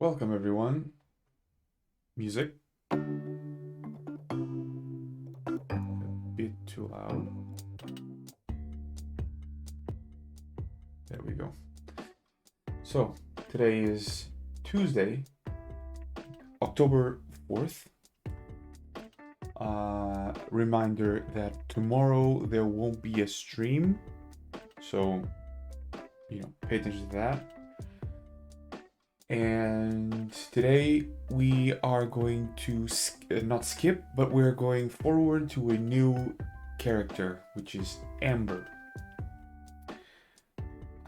Welcome everyone. Music. A bit too loud. There we go. So, today is Tuesday, October 4th. Reminder that tomorrow there won't be a stream. So, pay attention to that. And today we are going to not skip, but we're going forward to a new character, which is Amber.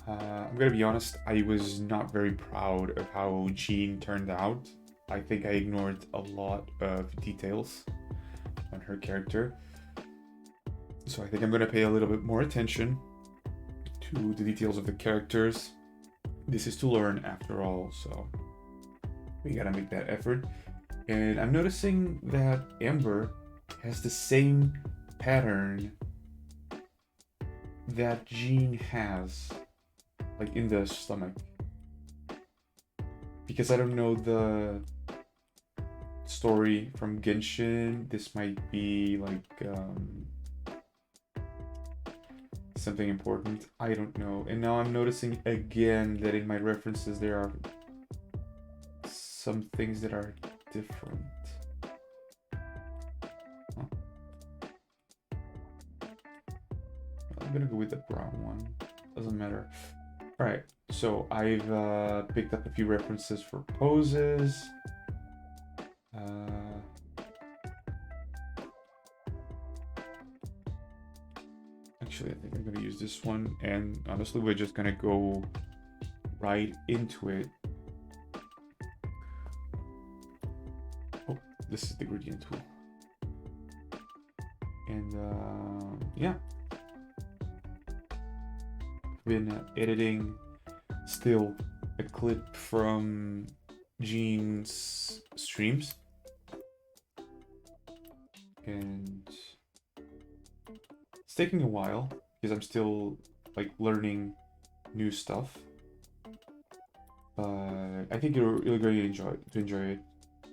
I'm gonna be honest, I was not very proud of how Jean turned out. I think I ignored a lot of details on her character. So I think I'm gonna pay a little bit more attention to the details of the characters. This is to learn after all, so we gotta make that effort. And I'm noticing that Amber has the same pattern that Jean has, like in the stomach. Because I don't know the story from Genshin, this might be like something important. I don't know. And now I'm noticing again that in my references there are some things that are different. Huh. I'm gonna go with the brown one. Doesn't matter. Alright, so I've picked up a few references for poses. Actually, I think I'm gonna use this one, and honestly, we're just gonna go right into it. Oh, this is the gradient tool. And yeah, been editing still a clip from Jean's streams, and it's taking a while because I'm still like learning new stuff, but I think you're going to enjoy it.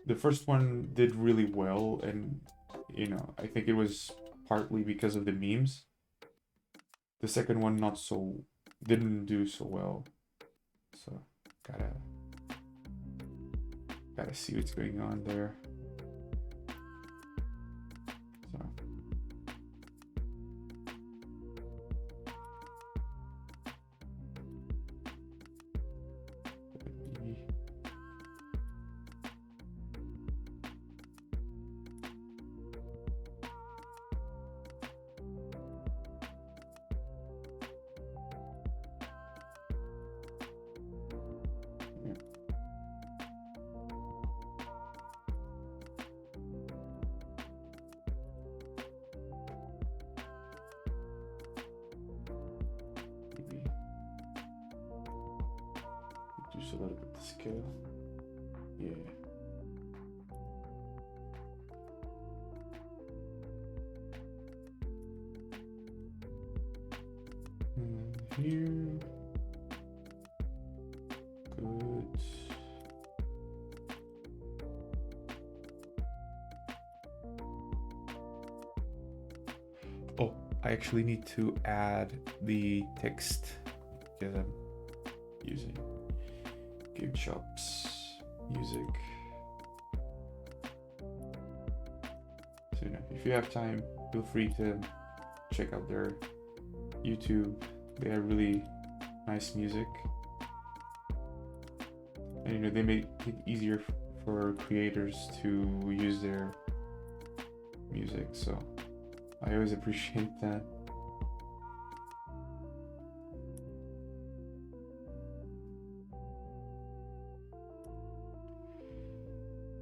The first one did really well, and I think it was partly because of the memes. The second one didn't do so well, so gotta see what's going on there. So reduce a little bit the scale. Yeah. Here. Good. Oh, I actually need to add the text because I'm using Game Shop's music. So if you have time, feel free to check out their YouTube. They have really nice music, and they make it easier for creators to use their music, so I always appreciate that.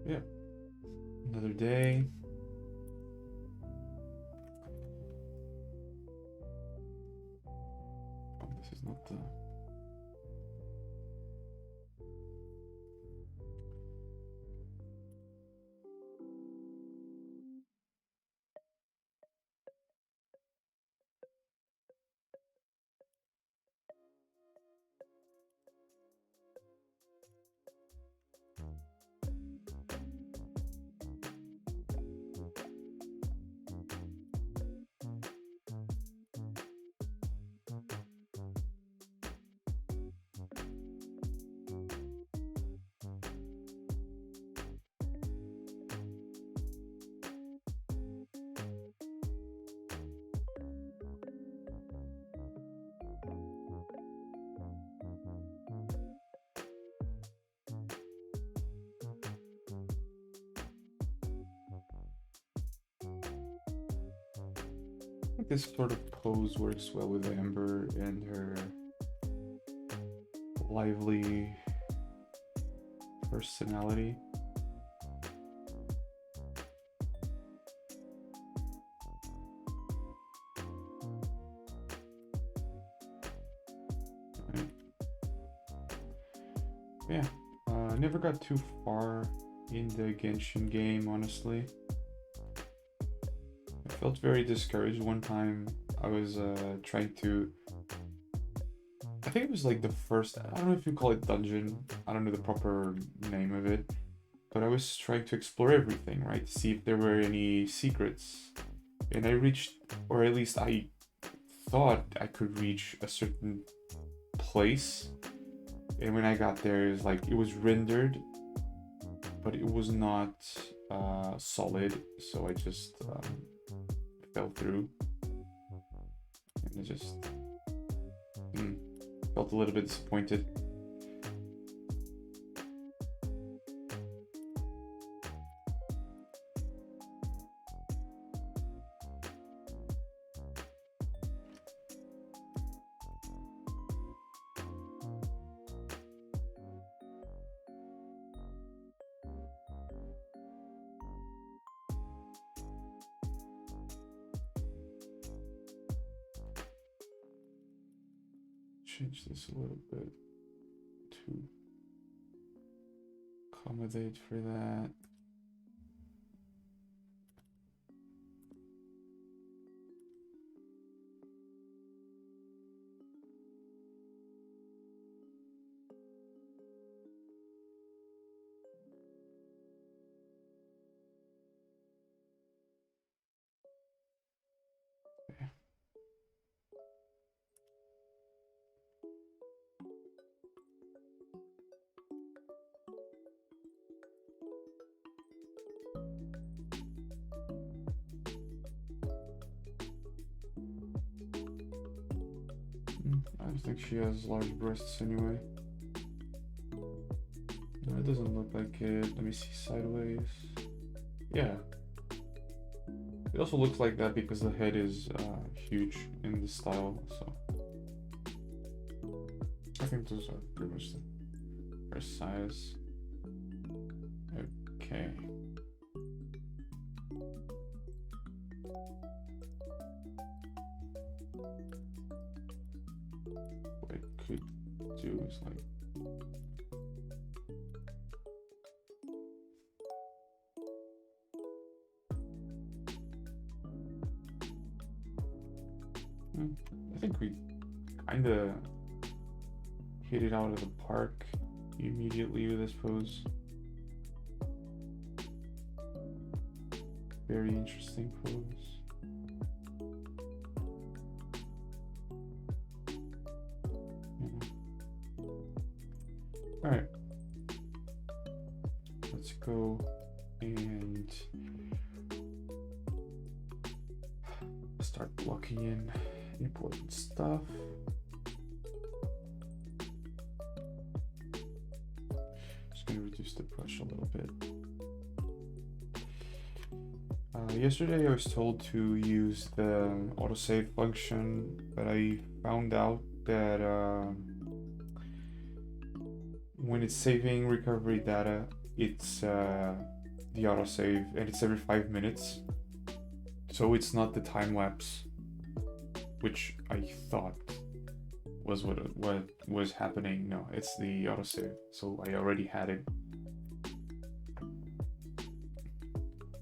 Yeah, another day. Oh, this is not the... think this sort of pose works well with Amber and her lively personality. Right. Yeah, never got too far in the Genshin game, honestly. I felt very discouraged one time. I was trying to, I think it was like the first, I don't know if you call it dungeon, I don't know the proper name of it, but I was trying to explore everything, right? To see if there were any secrets. And I reached, or at least I thought I could reach a certain place. And when I got there, it was like, it was rendered, but it was not solid. So I just fell through. And I just felt a little bit disappointed. Change this a little bit to accommodate for that. Okay. I don't think she has large breasts anyway. No, it doesn't look like it. Let me see sideways. Yeah. It also looks like that because the head is huge in the style, so I think those are pretty much her size. Okay. What I could do is like I think we kind of hit it out of the park immediately with this pose. Very interesting pose. All right, let's go and start blocking in important stuff. Just gonna reduce the brush a little bit. Yesterday I was told to use the autosave function, but I found out that when it's saving recovery data, it's the autosave, and it's every 5 minutes. So it's not the time lapse, which I thought was what was happening. No, it's the autosave. So I already had it.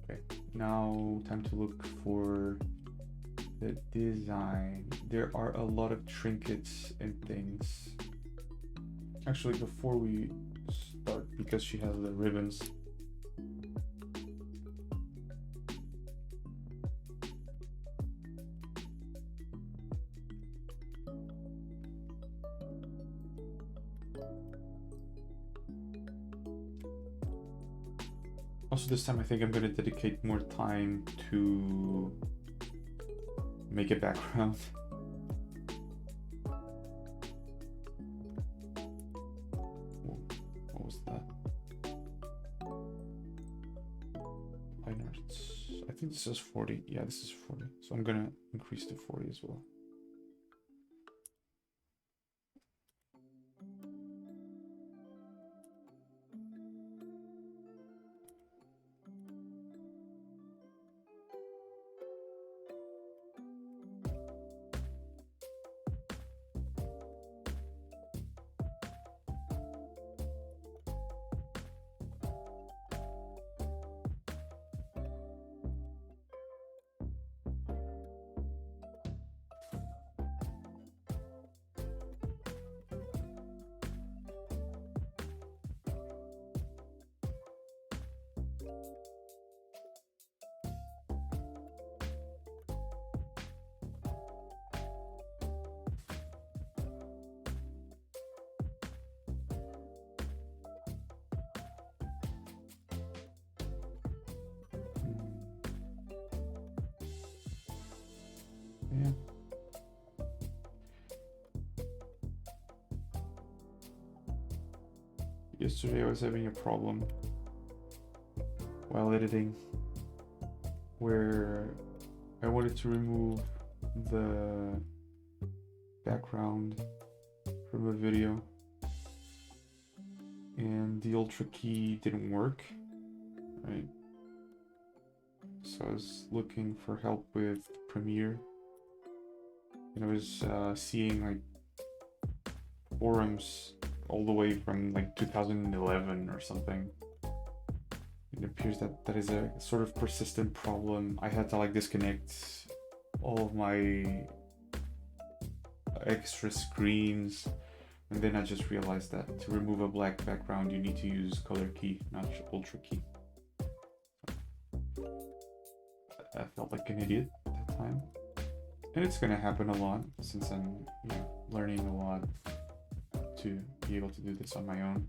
Okay, now time to look for the design. There are a lot of trinkets and things. Actually, before we start, because she has the ribbons, also this time I think I'm going to dedicate more time to make a background. What was that? Lineart. I think this is 40. Yeah, this is 40. So I'm gonna increase to 40 as well. Yeah. Yesterday I was having a problem while editing where I wanted to remove the background from a video and the Ultra key didn't work, right? So I was looking for help with Premiere and I was seeing like forums all the way from like 2011 or something. It appears that that is a sort of persistent problem. I had to like disconnect all of my extra screens, and then I just realized that to remove a black background you need to use color key, not Ultra key. I felt like an idiot at that time, and it's gonna happen a lot since I'm learning a lot to be able to do this on my own.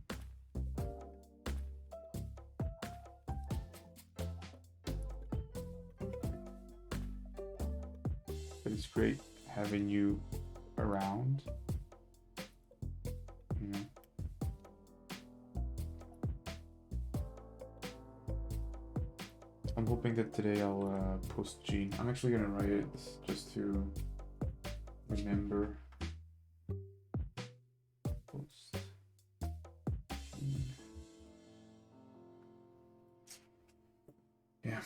But it's great having you around. I'm hoping that today I'll post Gene. I'm actually gonna write it just to remember. Post Gene. Yeah.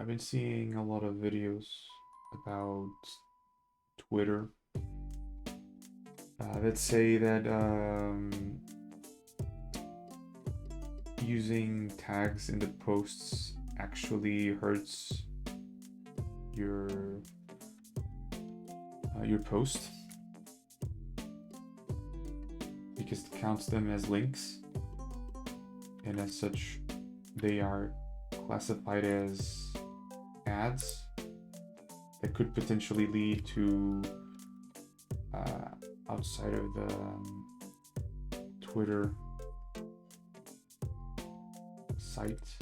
I've been seeing a lot of videos about Twitter that say that using tags in the posts actually hurts your post because it counts them as links, and as such they are classified as ads that could potentially lead to outside of the Twitter site.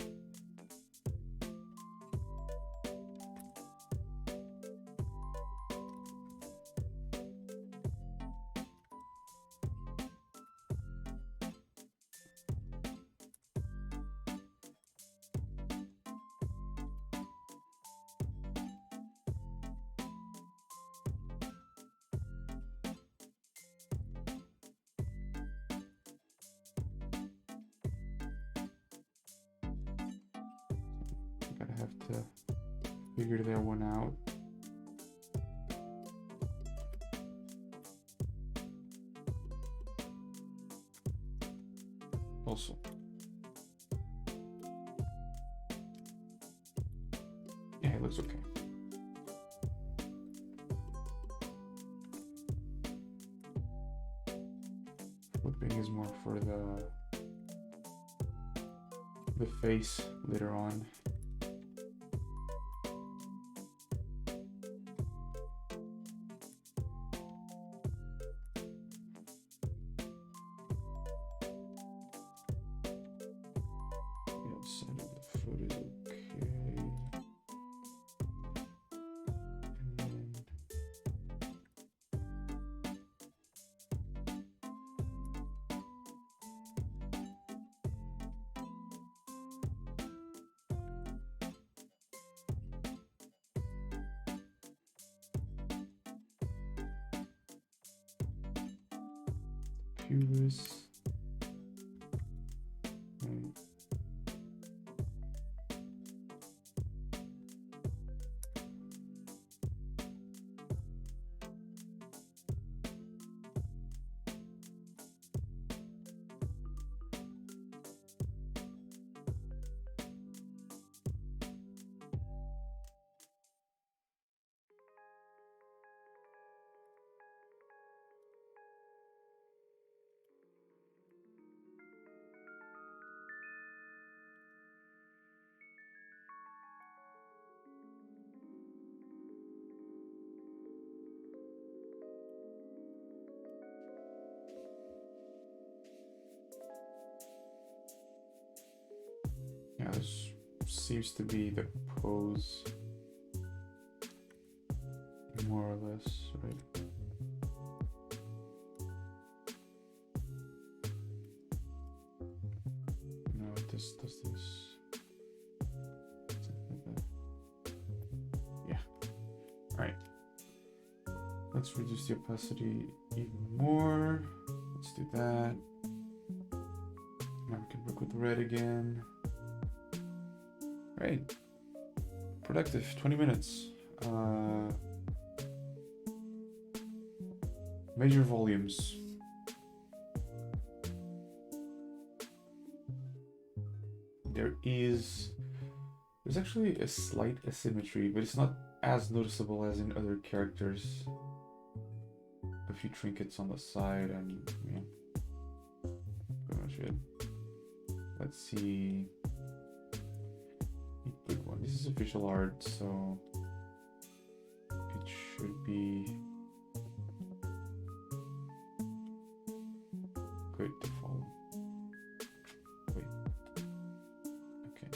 Gotta have to figure that one out. Also, yeah, it looks okay. Flipping is more for the face later on. diffuse. Right. Yeah, this seems to be the pose, more or less, right? No, this does this. Something like that. Yeah. All right. Let's reduce the opacity even more. Let's do that. Now we can work with red again. Right. Productive, 20 minutes. Major volumes. There's actually a slight asymmetry, but it's not as noticeable as in other characters. A few trinkets on the side and yeah, pretty much it. Let's see. Big one. This is official art, so it should be good to follow. Wait. Okay.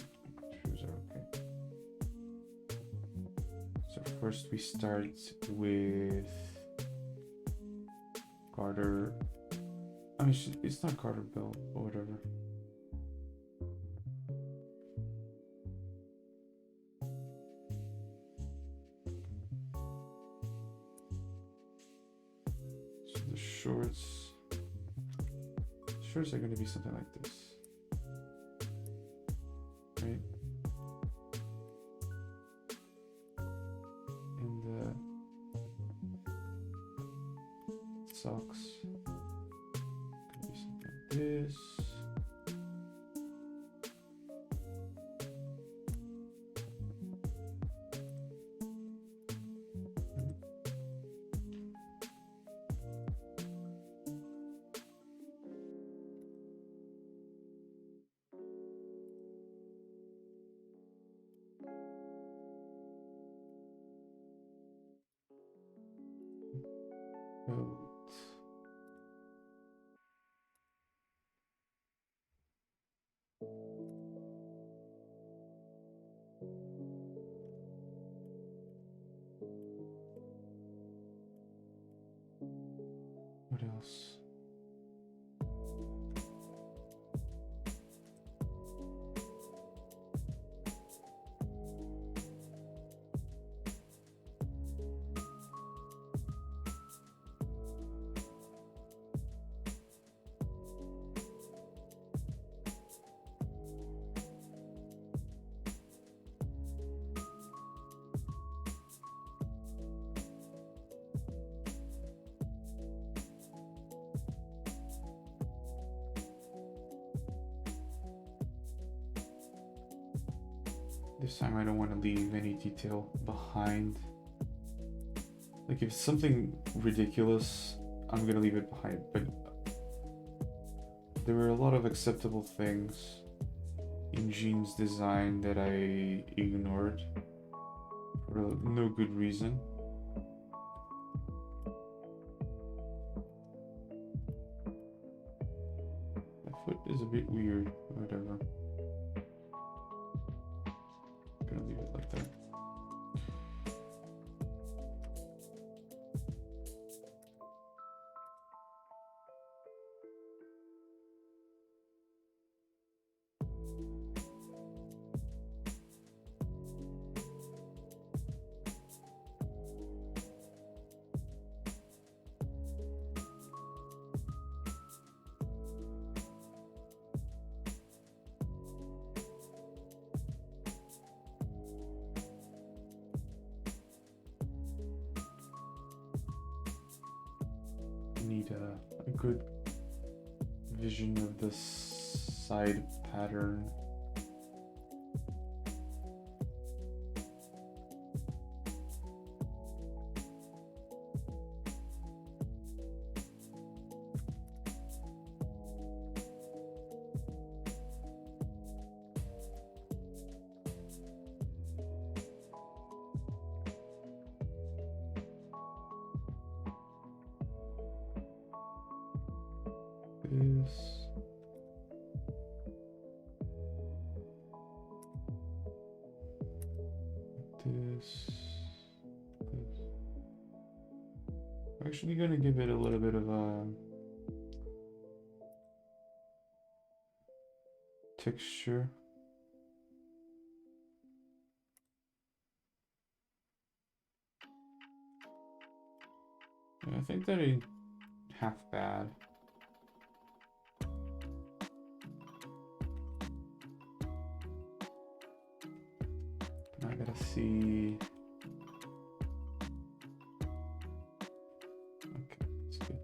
Shoes are okay. So first we start with Carter. I mean, it's not Carter Bell or whatever. Shorts are going to be something like this, right? And the socks going to be something like this. What else? This time I don't want to leave any detail behind. Like if it's something ridiculous, I'm gonna leave it behind, but there were a lot of acceptable things in Jean's design that I ignored for no good reason. That foot is a bit weird, whatever. Gonna leave it like that. need a good vision of the side pattern. This. I'm actually gonna give it a little bit of a texture. And I think that ain't half bad. I gotta see. Okay, that's good.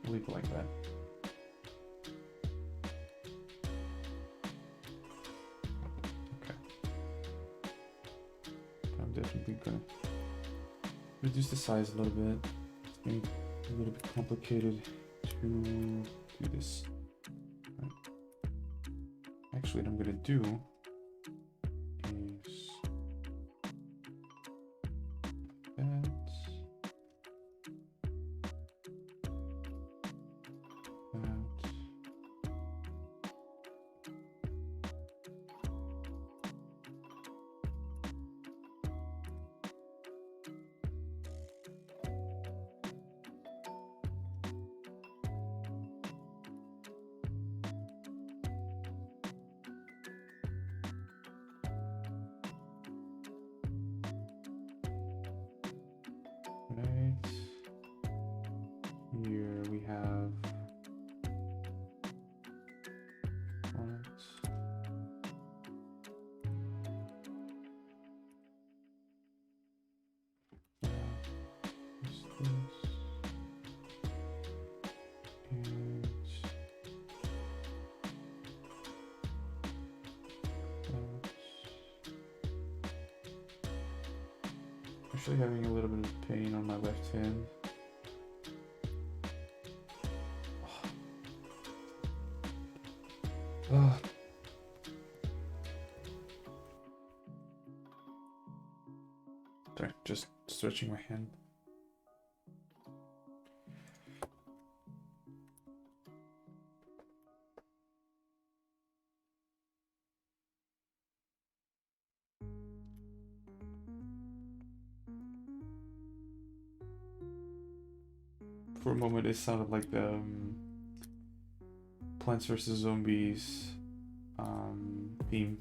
Leave it like that. Okay. I'm definitely gonna reduce the size a little bit. It's gonna be a little bit complicated to do this. Right. Actually, what I'm gonna do is that. Right here we have actually having a little bit of pain on my left hand. Oh. Sorry, just stretching my hand. For a moment, it sounded like the Plants vs. Zombies theme.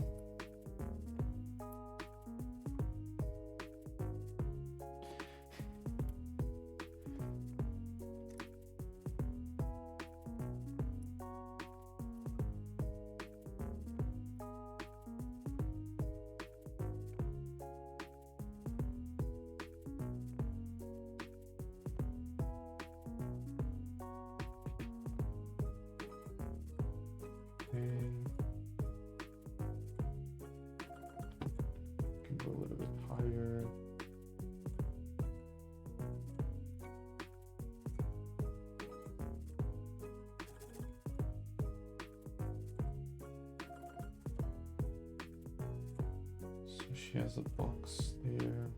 Go a little bit higher. So she has a box there.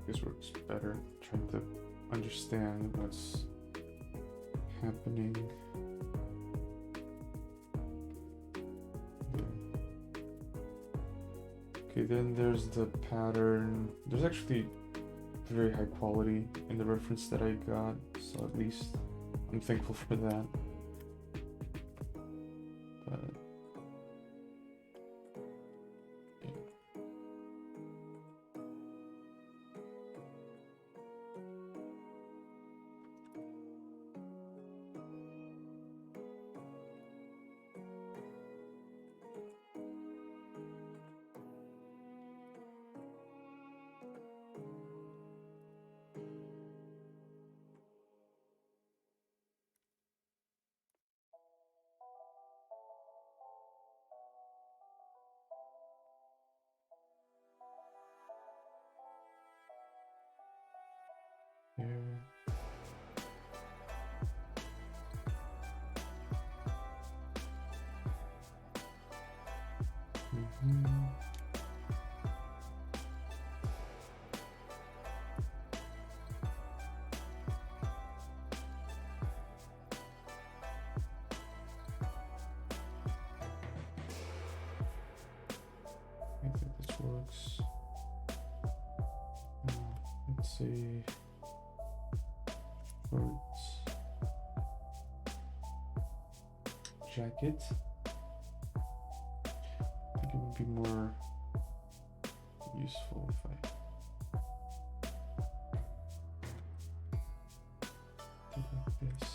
This works better. Trying to understand what's happening. Okay, then there's the pattern. There's actually very high quality in the reference that I got, so at least I'm thankful for that. But yeah. Here. I think this works. Let's see. Shorts. Jacket. I think it would be more useful if I did like this.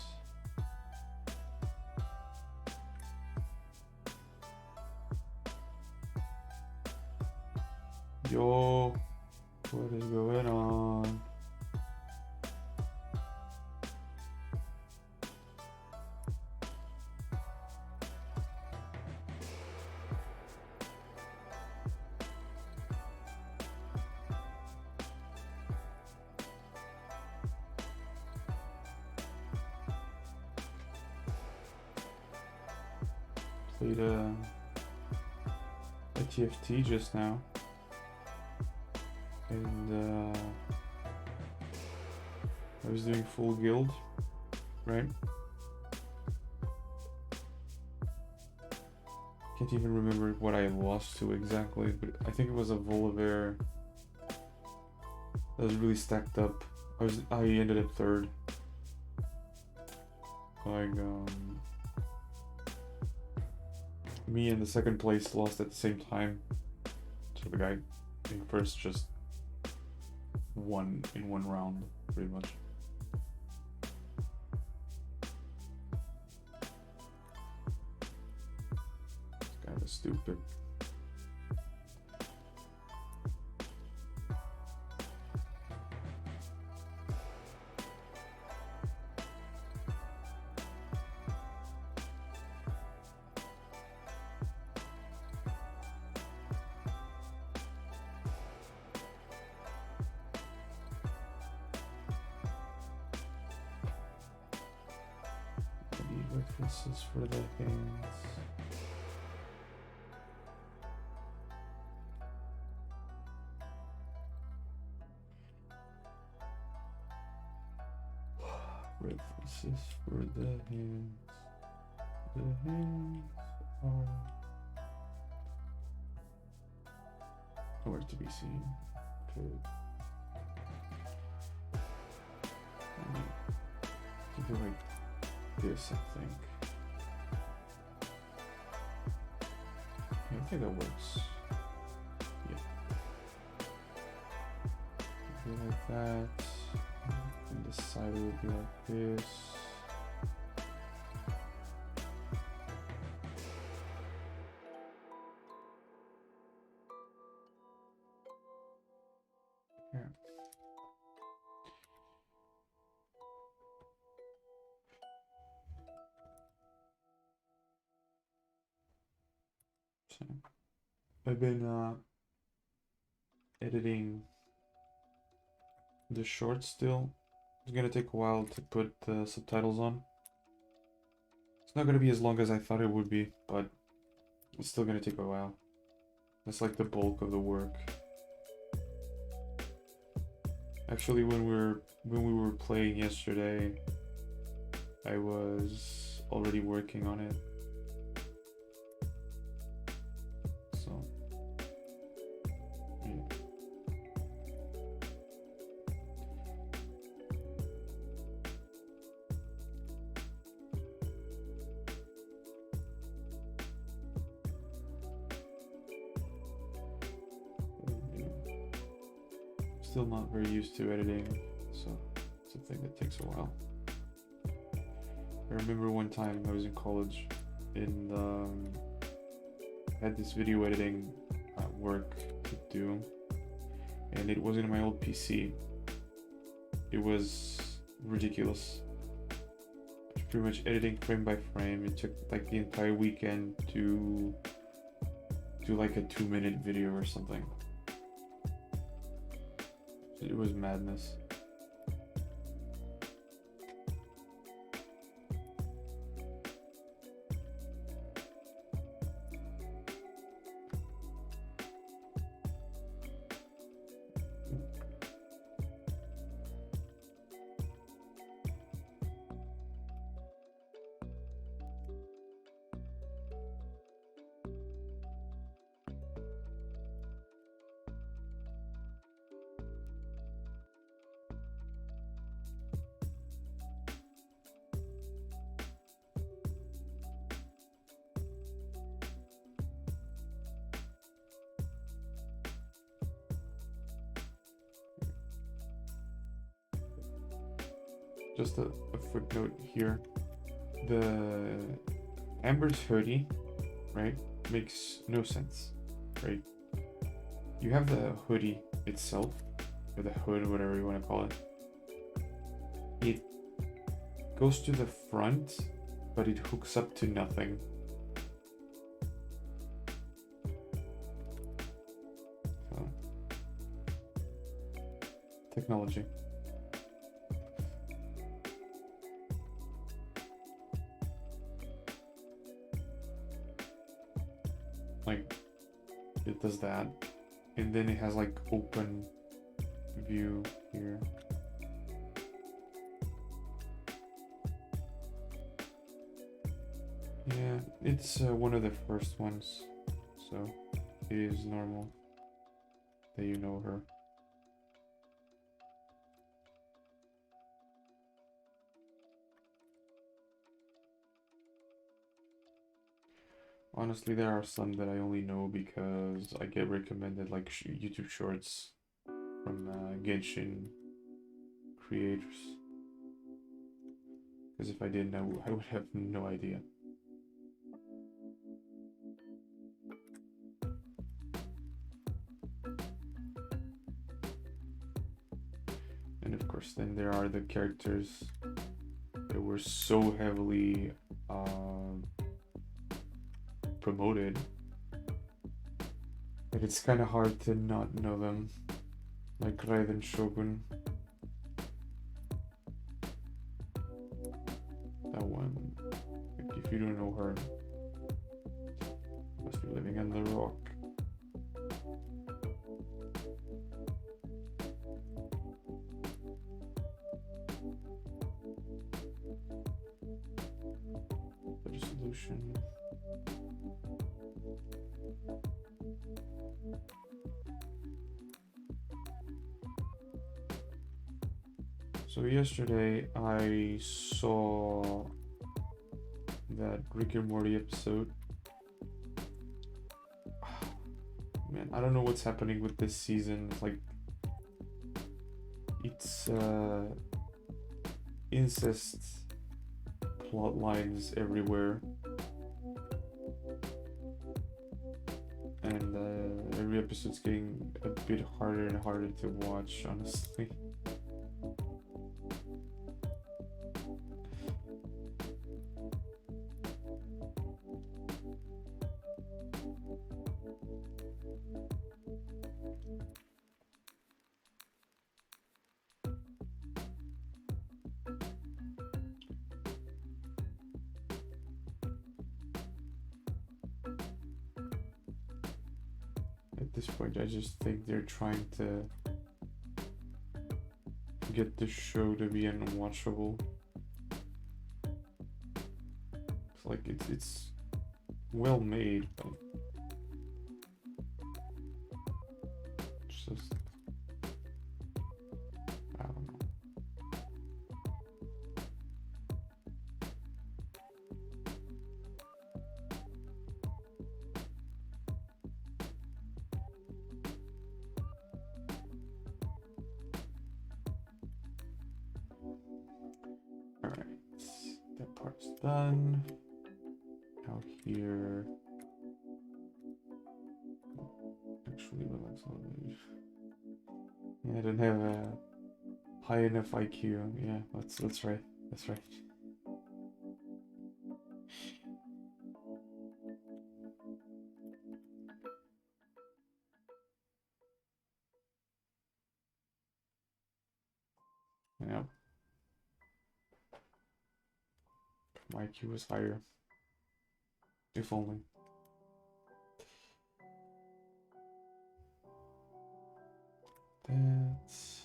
Yo, what is going on? Played a TFT just now, and I was doing full guild, right? Can't even remember what I lost to exactly, but I think it was a Volibear that was really stacked up. I ended up third. Like me and the second place lost at the same time, so the guy in first just won in one round, pretty much. It's kind of stupid. References for the hands. References for the hands. The hands are nowhere to be seen. Could do like this, I think. Yeah, I think that works. Yeah. Be like that. And the side will be like this. Yeah. So I've been editing the short still. It's gonna take a while to put the subtitles on. It's not gonna be as long as I thought it would be, but it's still gonna take a while. That's like the bulk of the work. Actually, when we were playing yesterday, I was already working on it. So, yeah. Yeah. Still not very used to editing, so it's a thing that takes a while. I remember one time I was in college, and I had this video editing work to do, and it wasn't in my old PC. It was ridiculous. Pretty much editing frame by frame. It took like the entire weekend to do like a 2-minute video or something. It was madness. Just a footnote here. The Amber's hoodie, right, makes no sense, right? You have the hoodie itself, or the hood, whatever you want to call it. It goes to the front, but it hooks up to nothing. So, technology. Like, it does that, and then it has like open view here. Yeah, it's one of the first ones, so it is normal that you know her. Honestly, there are some that I only know because I get recommended like YouTube shorts from Genshin creators. Because if I didn't know, I would have no idea. And of course, then there are the characters that were so heavily promoted that it's kind of hard to not know them, like Raiden Shogun. That one, like, if you don't know her, you must be living under a rock. Resolution. So yesterday I saw that Rick and Morty episode. Man, I don't know what's happening with this season. Like, it's incest plot lines everywhere, and every episode's getting a bit harder and harder to watch, honestly. At this point, I just think they're trying to get the show to be unwatchable. It's like it's well made, but it's just, I don't know. Alright, that part's done. Out here. Actually, relax a little bit. Yeah, I don't have a high enough IQ. Yeah, that's right. That's right. Yeah. My IQ was higher. If only. That's...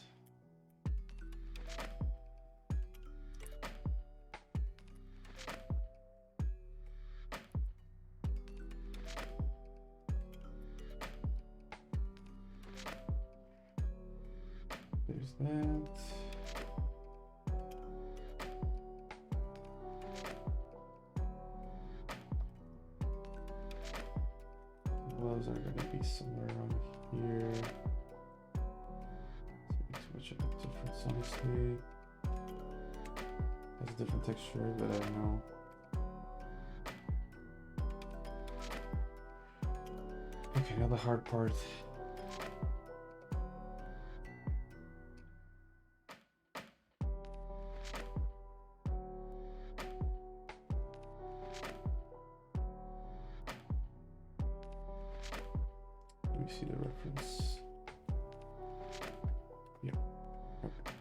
There's that. Gloves are gonna be somewhere around here. So switch up the difference, honestly. Has a different texture, but I don't know. Okay, now the hard part. Let me see the reference. Yeah. Okay.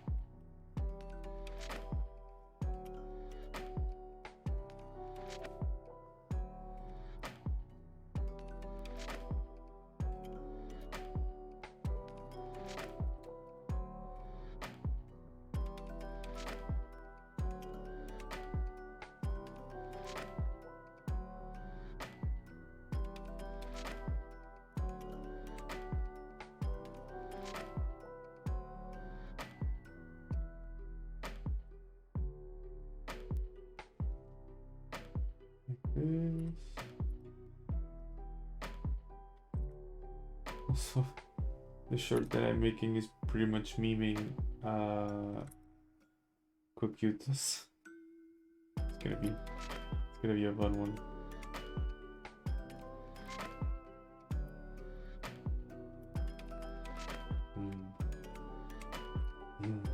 Also, the shirt that I'm making is pretty much memeing Cocutus. It's gonna be a fun one.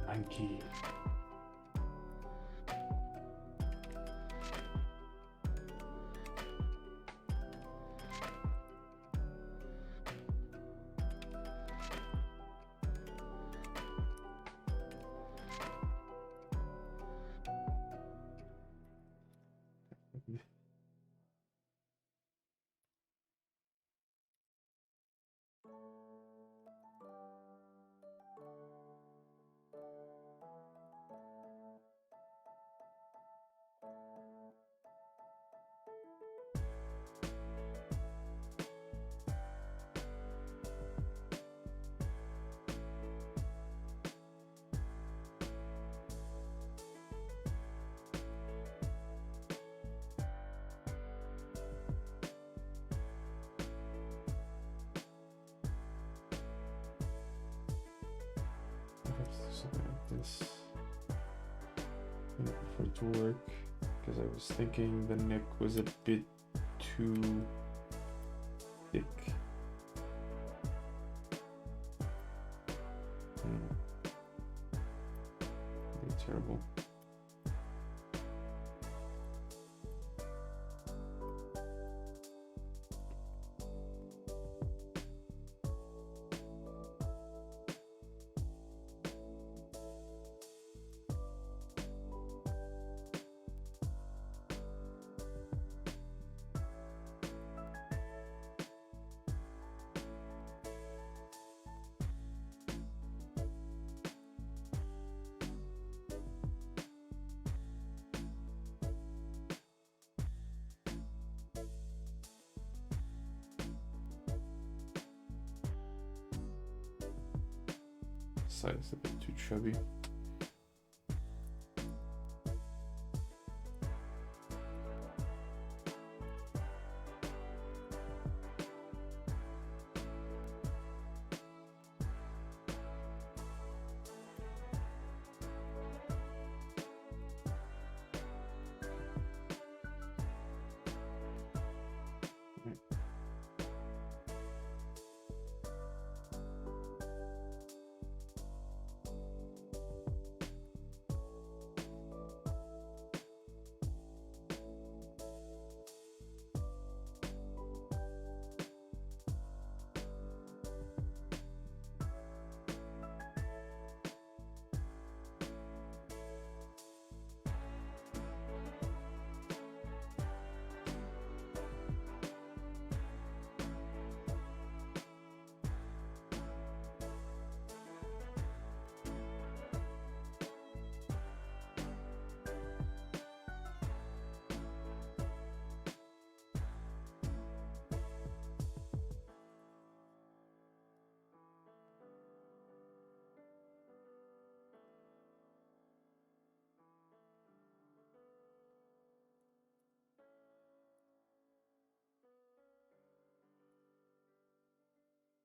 Monkey. Something like this. I prefer it to work because I was thinking the neck was a bit too thick. Really terrible. Side is a bit too chubby.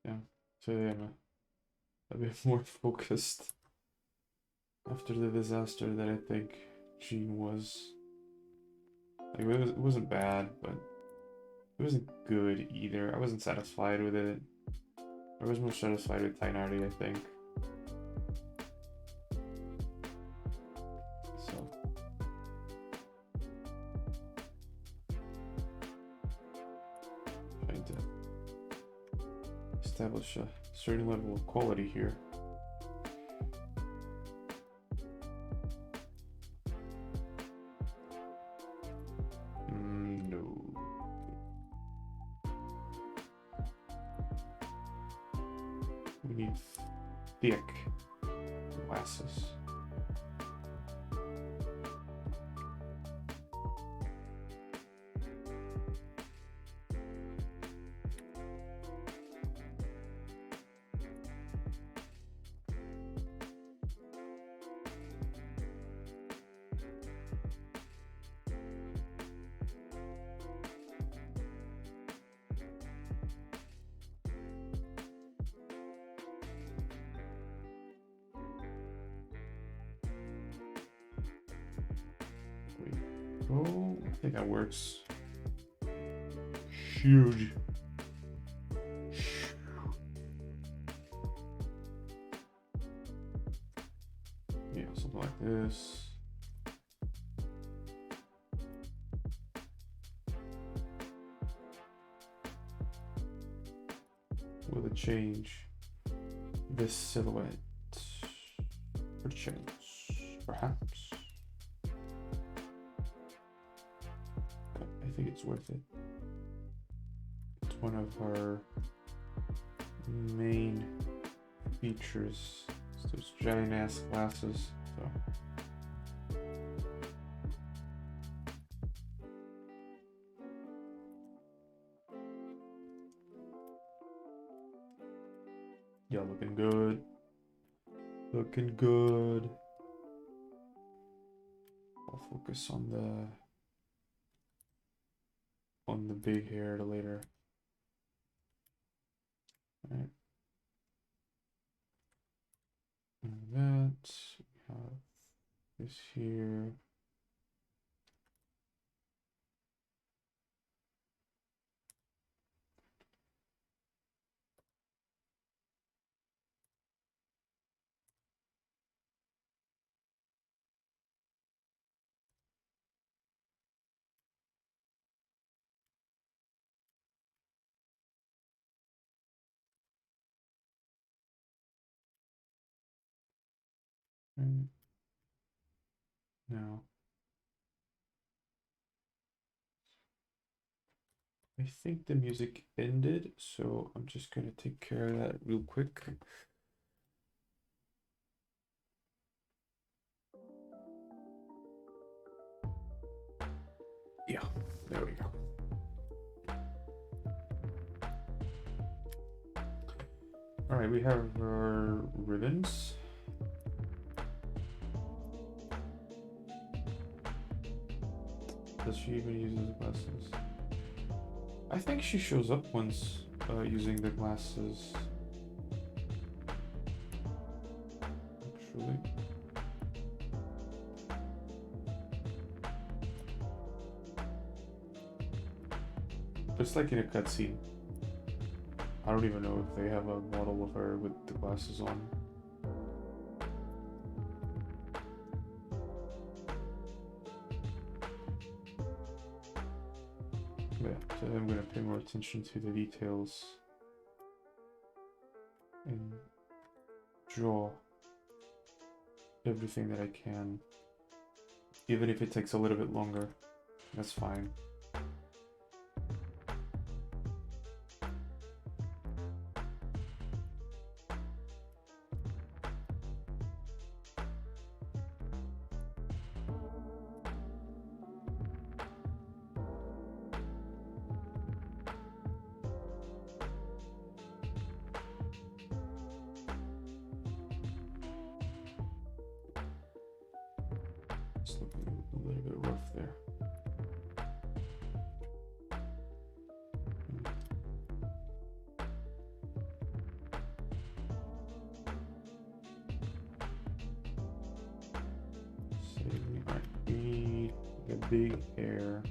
Yeah, so yeah, a bit more focused after the disaster that I think Jean was. Like, it wasn't bad, but it wasn't good either. I wasn't satisfied with it. I was more satisfied with Tainari, I think. So. Trying to establish a certain level of quality here. No. We need thick glasses. Oh, I think that works. Huge. Yeah, something like this. Will it change this silhouette? Perhaps. I think it's worth it. It's one of our main features. It's those giant ass glasses. So. Yeah, looking good. Looking good. I'll focus on the big hair later. All right. And that we have this here. Now, I think the music ended, so I'm just gonna take care of that real quick. Yeah, there we go. All right, we have our ribbons. Does she even use the glasses? I think she shows up once using the glasses. Actually. Just like in a cutscene. I don't even know if they have a model of her with the glasses on. Yeah, so I'm gonna pay more attention to the details and draw everything that I can. Even if it takes a little bit longer, that's fine. It's looking a little bit rough there. Alright, we need a big hair.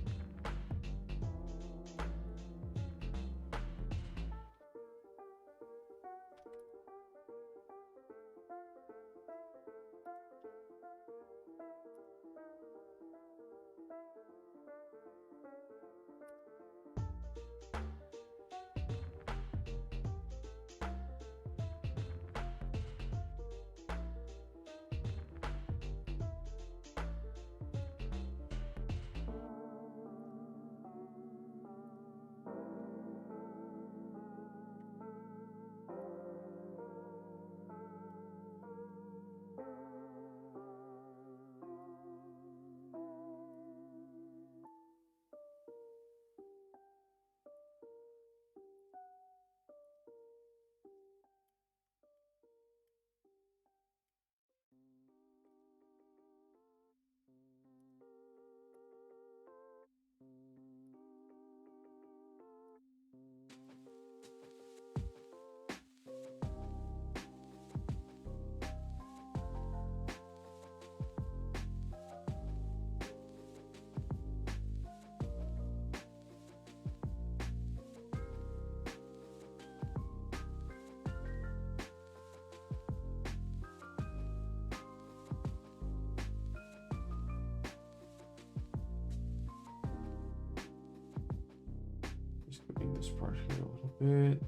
Just clicking this part here a little bit.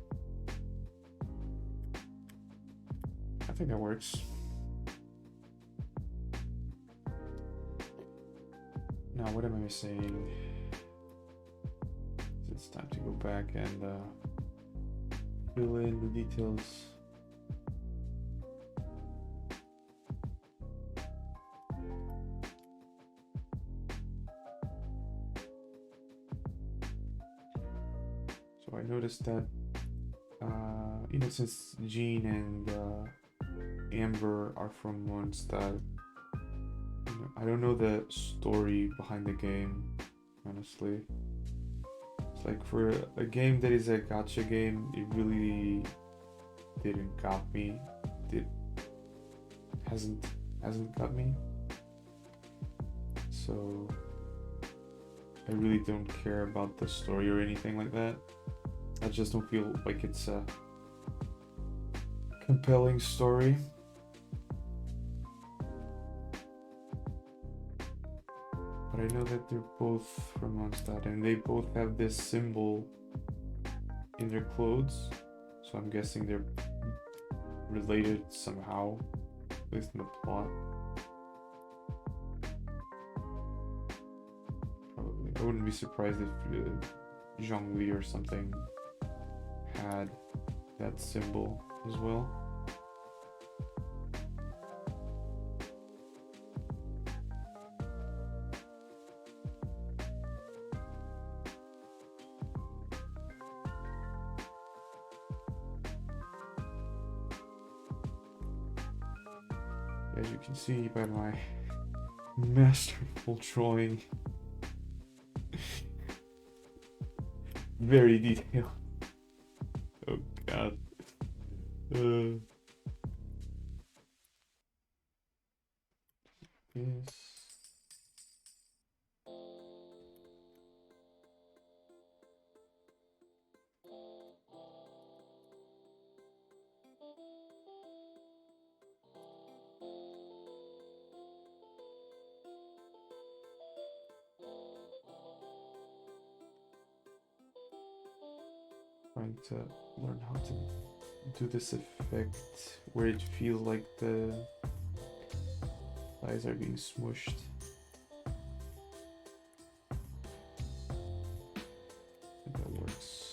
I think that works. Now, what am I missing? It's time to go back and fill in the details. So I noticed that, you know, since Jean and Amber are from Mondstadt, you know, I don't know the story behind the game, honestly. It's like for a game that is a gacha game, it really didn't got me. It hasn't got me. So I really don't care about the story or anything like that. I just don't feel like it's a compelling story. But I know that they're both from Mondstadt and they both have this symbol in their clothes. So I'm guessing they're related somehow, at least in the plot. Probably. I wouldn't be surprised if Zhongli or something had that symbol as well. As you can see by my masterful drawing, Very detailed. Oh god. Yes. Trying to learn how to do this effect where it feels like the eyes are being smushed. I think that works.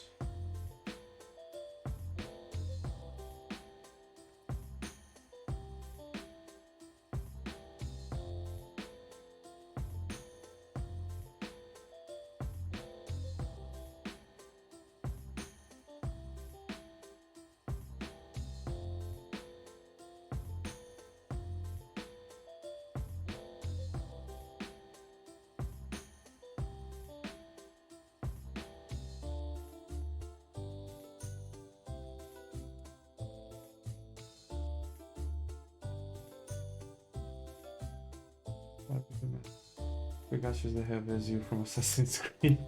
Pikachu's the head as you from Assassin's Creed.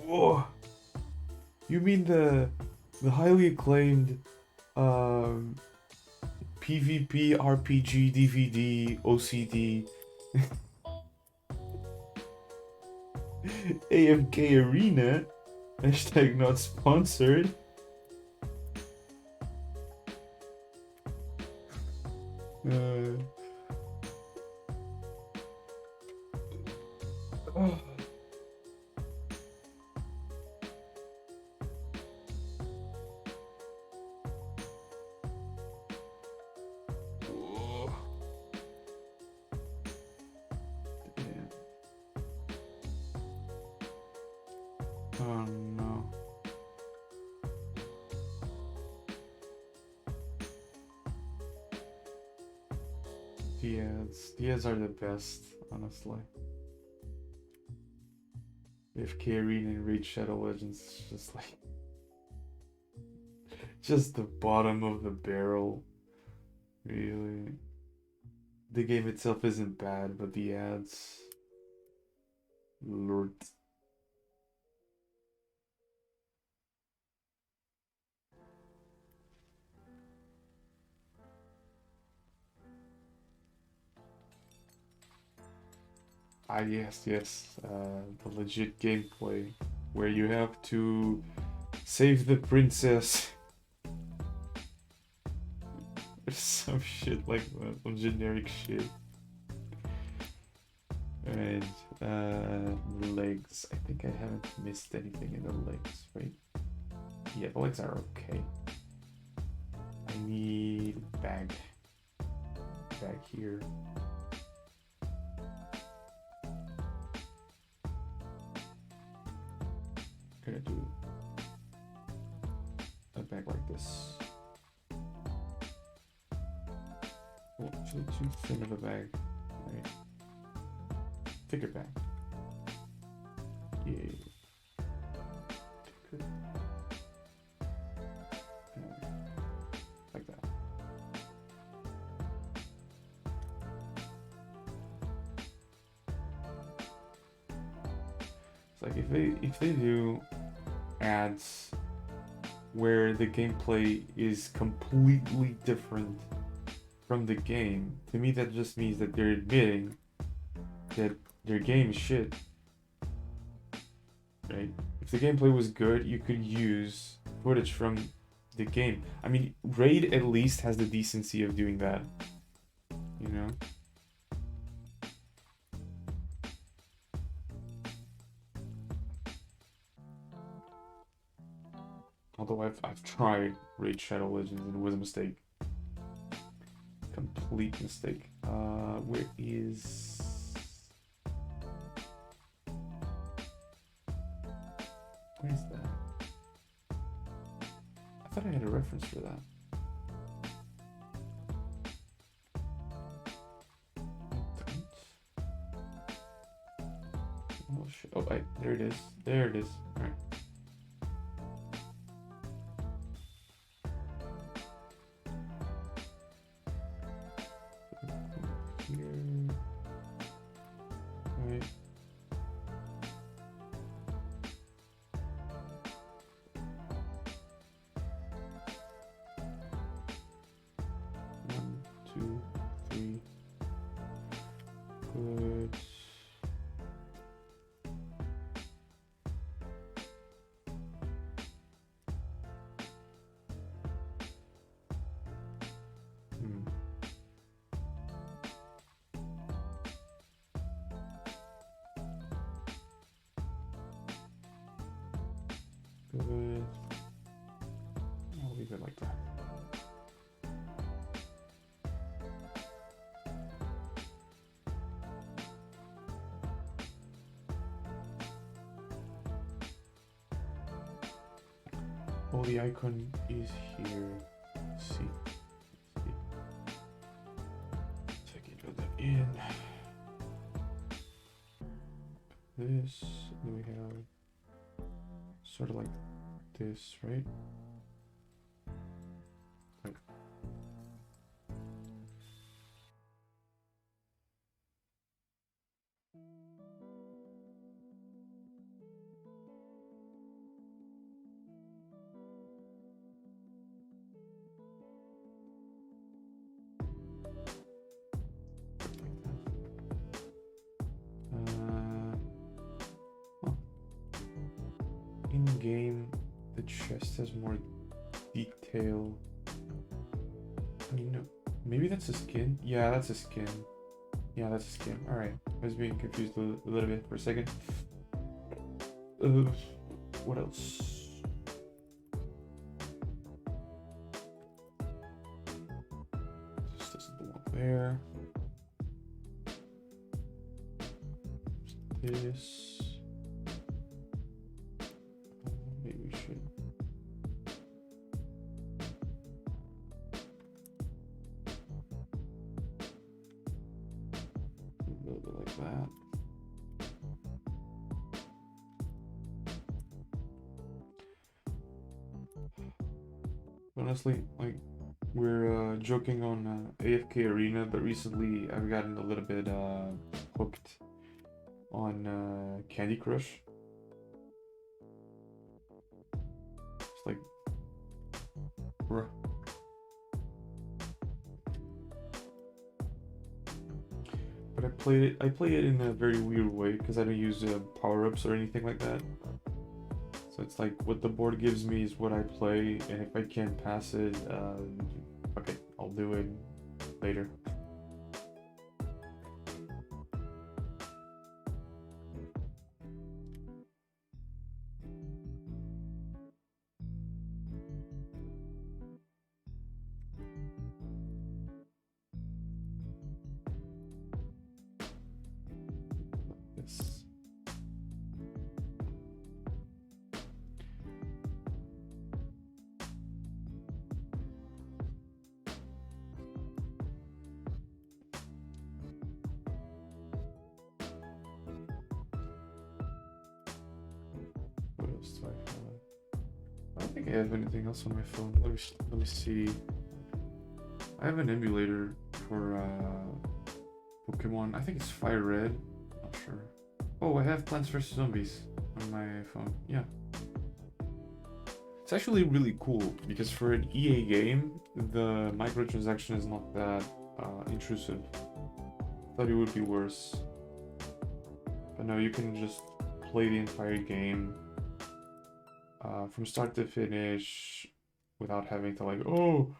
Whoa! You mean the highly acclaimed PvP RPG DVD OCD AFK Arena? Hashtag not sponsored. Oh. Damn. Oh no. The ads are the best, honestly. AFK Arena and Raid Shadow Legends is just like just the bottom of the barrel. Really. The game itself isn't bad, but the ads. Lord. Ah, yes, the legit gameplay where you have to save the princess. Some shit like that, some generic shit. And legs. I think I haven't missed anything in the legs, right? Yeah, the legs are okay. I need bag here. Gonna do a bag like this. Oh, actually too thin of a bag. Right. Thicker bag. Yeah. Thicker. Like that. It's like if they do ads where the gameplay is completely different from the game, to me that just means that they're admitting that their game is shit. Right? If the gameplay was good, you could use footage from the game. I mean, Raid at least has the decency of doing that. You know? Although I've tried Raid Shadow Legends and it was a mistake. Complete mistake. Where is... Where is that? I thought I had a reference for that. I don't. Oh shit. Oh, there it is. There it is. Alright. Oh, the icon is here. Let's see. So I can put that in. This, then we have sort of like this, right? Like in game, the chest has more detail. I mean, no, maybe that's a skin. Yeah, that's a skin. Yeah, that's a skin. All right, I was being confused a little bit for a second. What else? This doesn't belong there. This. Maybe we should. A little bit like that. Honestly, like, we're joking on AFK Arena, but recently I've gotten a little bit hooked on Candy Crush. It's like, bruh. But I play it in a very weird way because I don't use power-ups or anything like that. So it's like what the board gives me is what I play, and if I can't pass it, okay, I'll do it later. This. What else do I have? I don't think I have anything else on my phone. Let me see. I have an emulator for Pokemon. I think it's Fire Red. Not sure. Oh, I have Plants vs Zombies on my phone. Yeah. It's actually really cool because for an EA game, the microtransaction is not that intrusive. Thought it would be worse. But no, you can just play the entire game from start to finish without having to like, oh,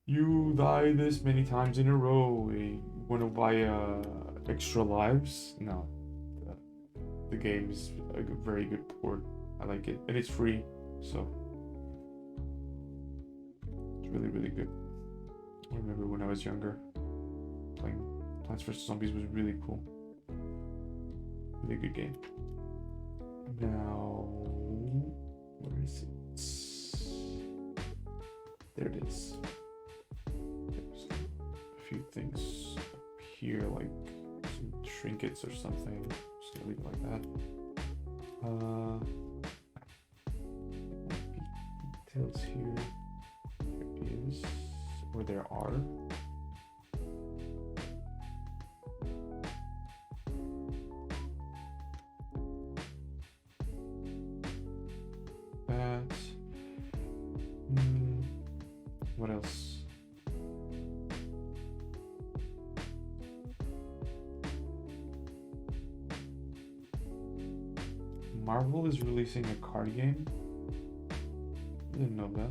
you die this many times in a row. You want to buy extra lives? No. The game is a very good port. I like it. And it's free, so it's really, really good. I remember when I was younger, playing Plants vs. Zombies was really cool. Really good game. Now, where is it? There it is. There's a few things up here, like some trinkets or something. Just gonna leave it like that. Details here. There is, or there are. That. What else? Marvel is releasing a card game. I didn't know that.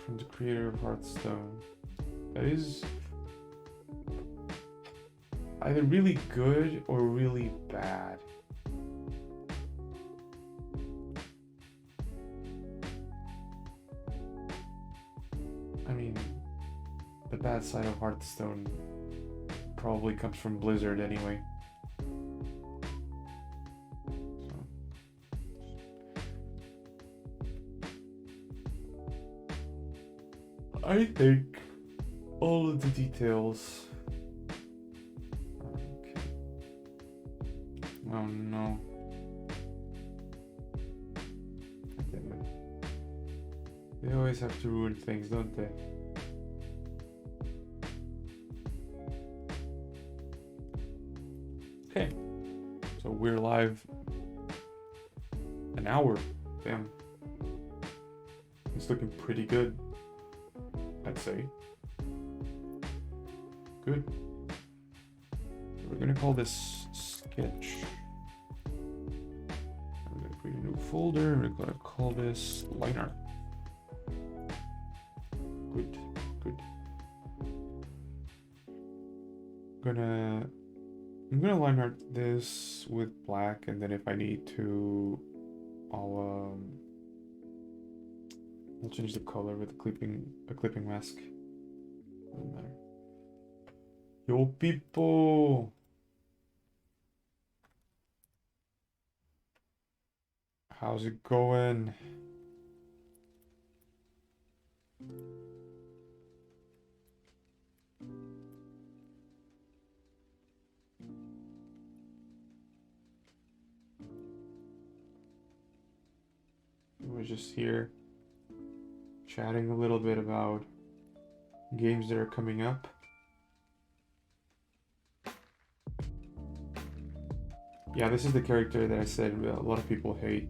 From the creator of Hearthstone. That is either really good or really bad. I mean, the bad side of Hearthstone probably comes from Blizzard anyway. So. I think all of the details. Okay. Oh no. Damn it. They always have to ruin things, don't they? Okay. So we're live an hour. Damn. It's looking pretty good, I'd say. Good. We're gonna call this sketch. I'm gonna create a new folder. We're gonna call this Lineart. Good, good. I'm gonna line art this with black, and then if I need to, I'll change the color with a clipping mask. Doesn't matter. Yo people! How's it going? We're just here chatting a little bit about games that are coming up. Yeah, this is the character that I said a lot of people hate.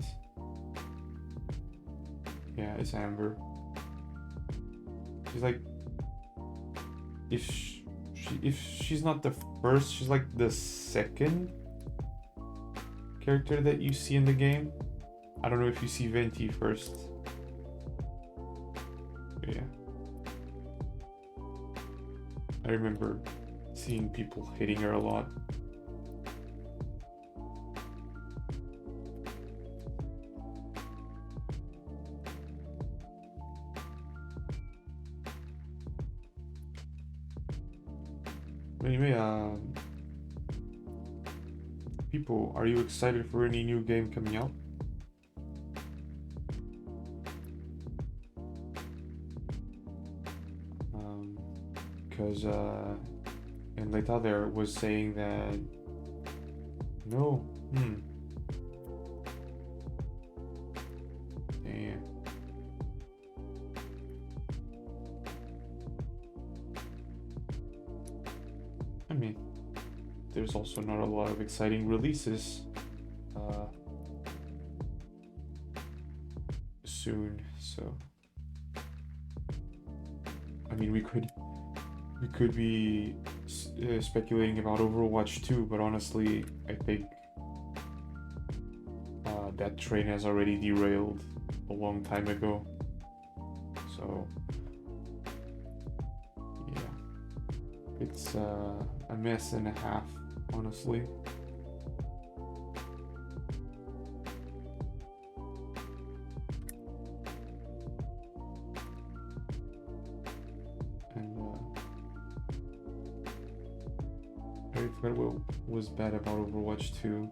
Yeah, it's Amber. She's like, if she's not the first, she's like the second character that you see in the game. I don't know if you see Venti first. But yeah. I remember seeing people hating her a lot. Anyway, people, are you excited for any new game coming out? Because Enleta there was saying that no. Damn. I mean, there's also not a lot of exciting releases soon, so I mean we could be speculating about Overwatch 2, but honestly I think that train has already derailed a long time ago, so yeah, it's a mess and a half, honestly. And I forgot what was bad about Overwatch 2.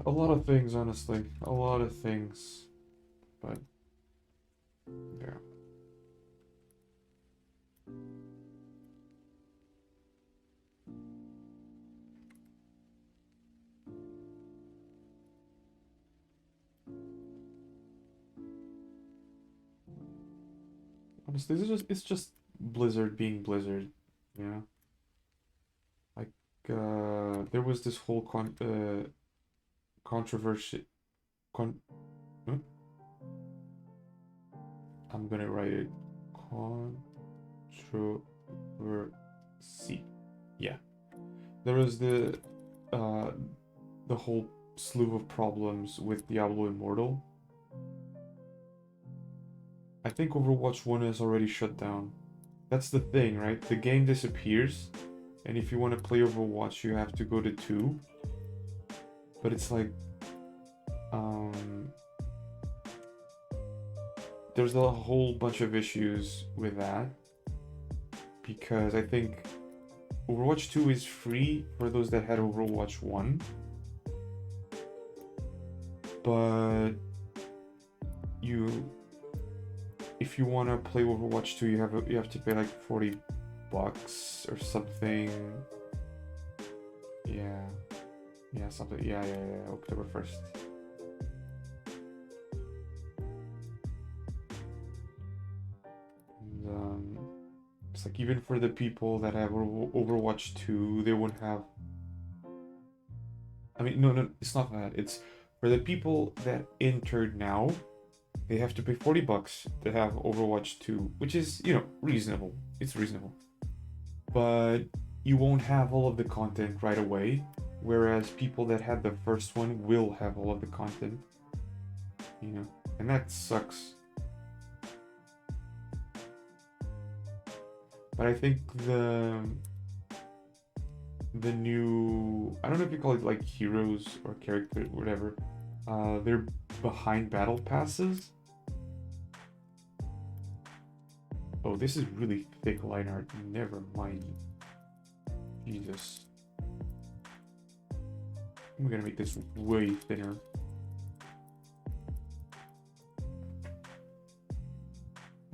A lot of things, honestly. A lot of things. But yeah. Honestly, it's just Blizzard being Blizzard, you know? Like, there was this whole controversy. I'm gonna write it. Controversy. Yeah. There was the whole slew of problems with Diablo Immortal. I think Overwatch 1 is already shut down. That's the thing, right? The game disappears, and if you want to play Overwatch, you have to go to 2. But it's like, there's a whole bunch of issues with that, because I think Overwatch 2 is free for those that had Overwatch 1. But if you want to play Overwatch 2, you have to pay like $40 or something. Yeah. Yeah, something. Yeah, October 1st. And, it's like even for the people that have Overwatch 2, they won't have. I mean, no, it's not that. It's for the people that entered now, they have to pay $40 to have Overwatch 2, which is, reasonable. It's reasonable. But you won't have all of the content right away, whereas people that had the first one will have all of the content. And that sucks. But I think the new, I don't know if you call it like heroes or character, whatever, they're behind battle passes. Oh, this is really thick line art. Never mind. Jesus. I'm gonna make this way thinner.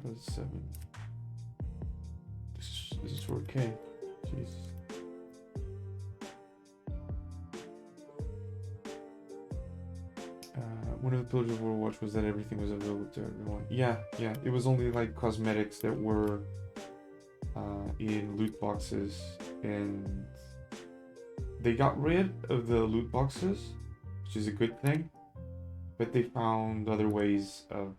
That was 7. This is 4K. Jeez. One of the pillars of Overwatch was that everything was available to everyone. Yeah, it was only like cosmetics that were in loot boxes, and they got rid of the loot boxes, which is a good thing, but they found other ways of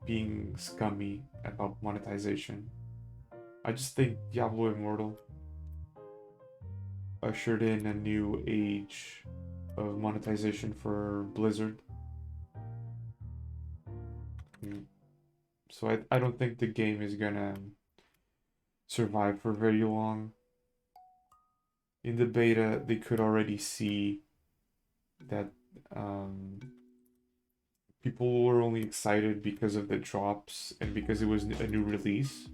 being scummy about monetization. I just think Diablo Immortal ushered in a new age of monetization for Blizzard. So I don't think the game is gonna survive for very long. In the beta, they could already see that people were only excited because of the drops and because it was a new release.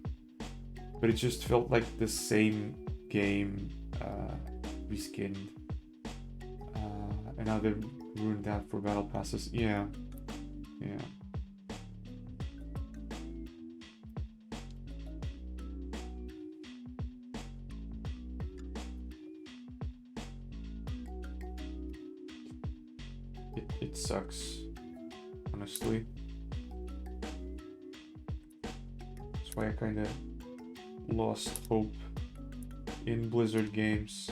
But it just felt like the same game reskinned. And now they've ruined that for battle passes. Yeah. It sucks, honestly. That's why I kind of lost hope in Blizzard games.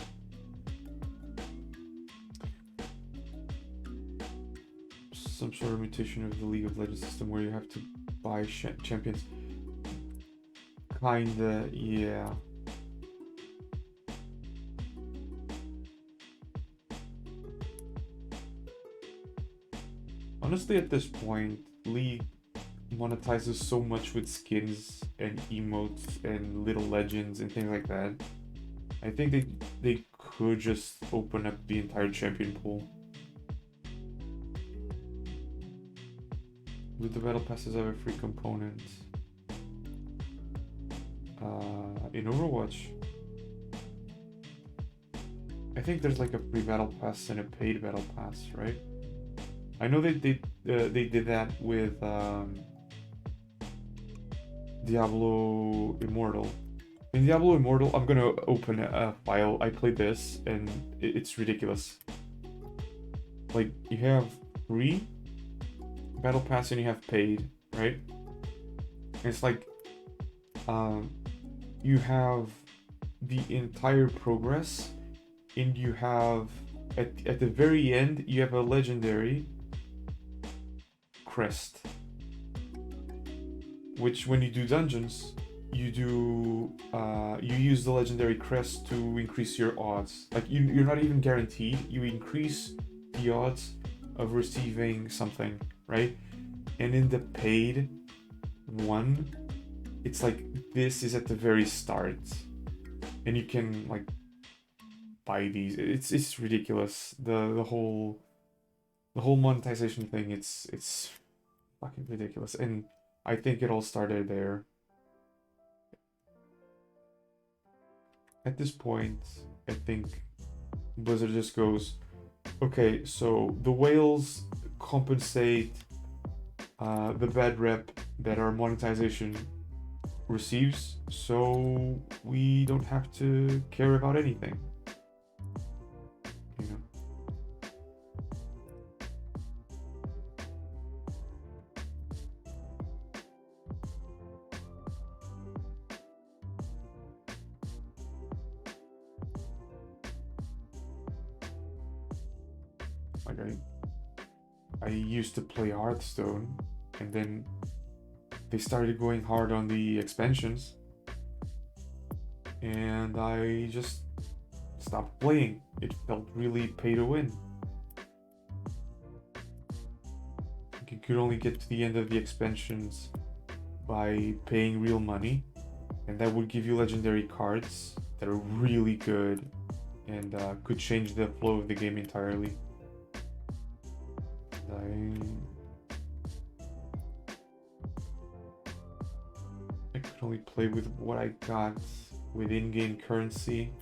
Some sort of mutation of the League of Legends system where you have to buy champions. Kinda, yeah. Honestly, at this point, League monetizes so much with skins and emotes and little legends and things like that. I think they could just open up the entire champion pool. With the battle passes have a free component. In Overwatch, I think there's like a free battle pass and a paid battle pass, right? I know they did that with Diablo Immortal. In Diablo Immortal, I'm gonna open a file. I played this and it's ridiculous. Like, you have free battle pass and you have paid, right? And it's like you have the entire progress, and you have at the very end you have a legendary crest, which when you do dungeons you use the legendary crest to increase your odds. Like, you're not even guaranteed, you increase the odds of receiving something, right? And in the paid one, it's like this is at the very start, and you can like buy these. It's ridiculous. The whole monetization thing. It's fucking ridiculous, and I think it all started there. at this point, I think Blizzard just goes, okay, so the whales compensate the bad rep that our monetization receives, so we don't have to care about anything. You know? Like I used to play Hearthstone, and then they started going hard on the expansions, and I just stopped playing. It felt really pay to win. You could only get to the end of the expansions by paying real money, and that would give you legendary cards that are really good and could change the flow of the game entirely. I could only play with what I got with in-game currency.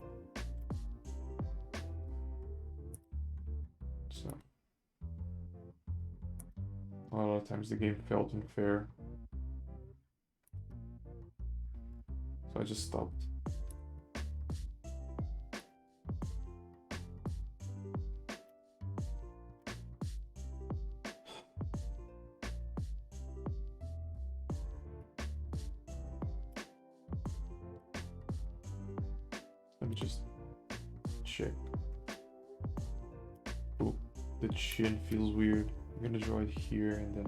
So a lot of times the game felt unfair. So I just stopped. Let me just check. Oh, the chin feels weird. I'm gonna draw it here and then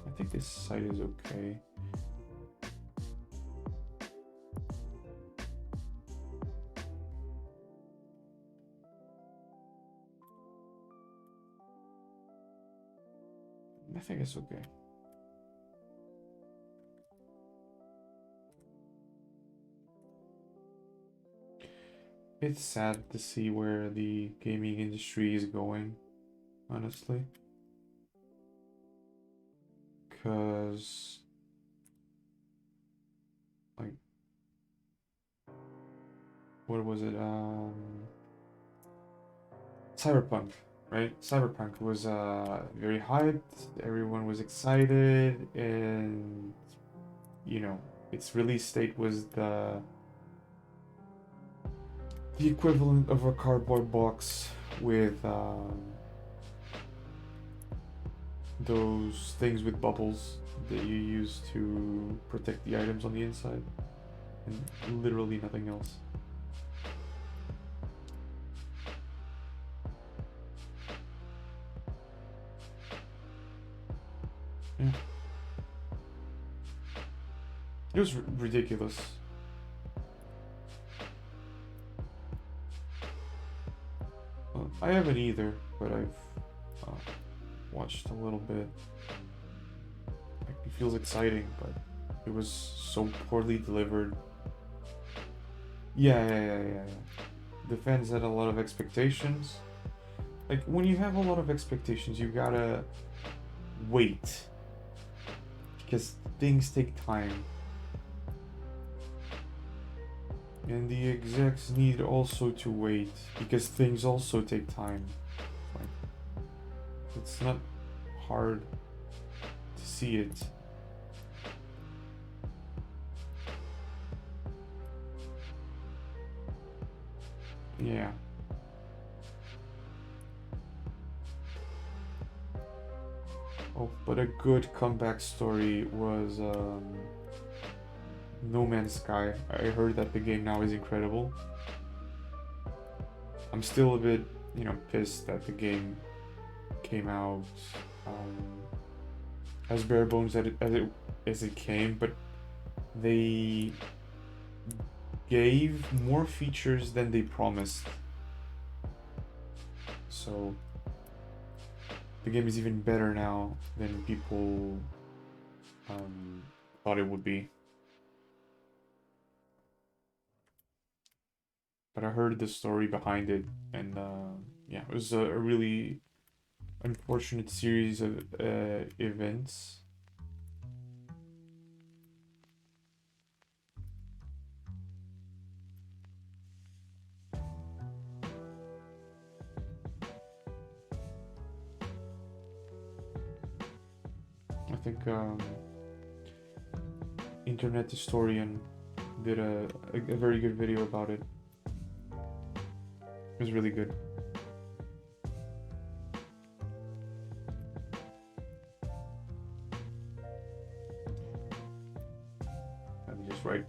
I think this side is okay. I think it's okay. It's sad to see where the gaming industry is going, honestly. Because, like, what was it? Cyberpunk, right? Cyberpunk was very hyped, everyone was excited, and, you know, its release date was the equivalent of a cardboard box with those things with bubbles that you use to protect the items on the inside, and literally nothing else. Yeah. It was ridiculous. Well, I haven't either, but I've watched a little bit. Like, it feels exciting, but it was so poorly delivered. Yeah. The fans had a lot of expectations. Like, when you have a lot of expectations, you gotta wait. Because things take time. And the execs need also to wait, because things also take time. Like, it's not hard to see it. Yeah. Oh, but a good comeback story was No Man's Sky. I heard that the game now is incredible. I'm still a bit, pissed that the game came out as bare bones as it came, but they gave more features than they promised. So the game is even better now than people thought it would be. But I heard the story behind it, and yeah, it was a really unfortunate series of events. think Internet Historian did a very good video about it. It was really good. Let me just write.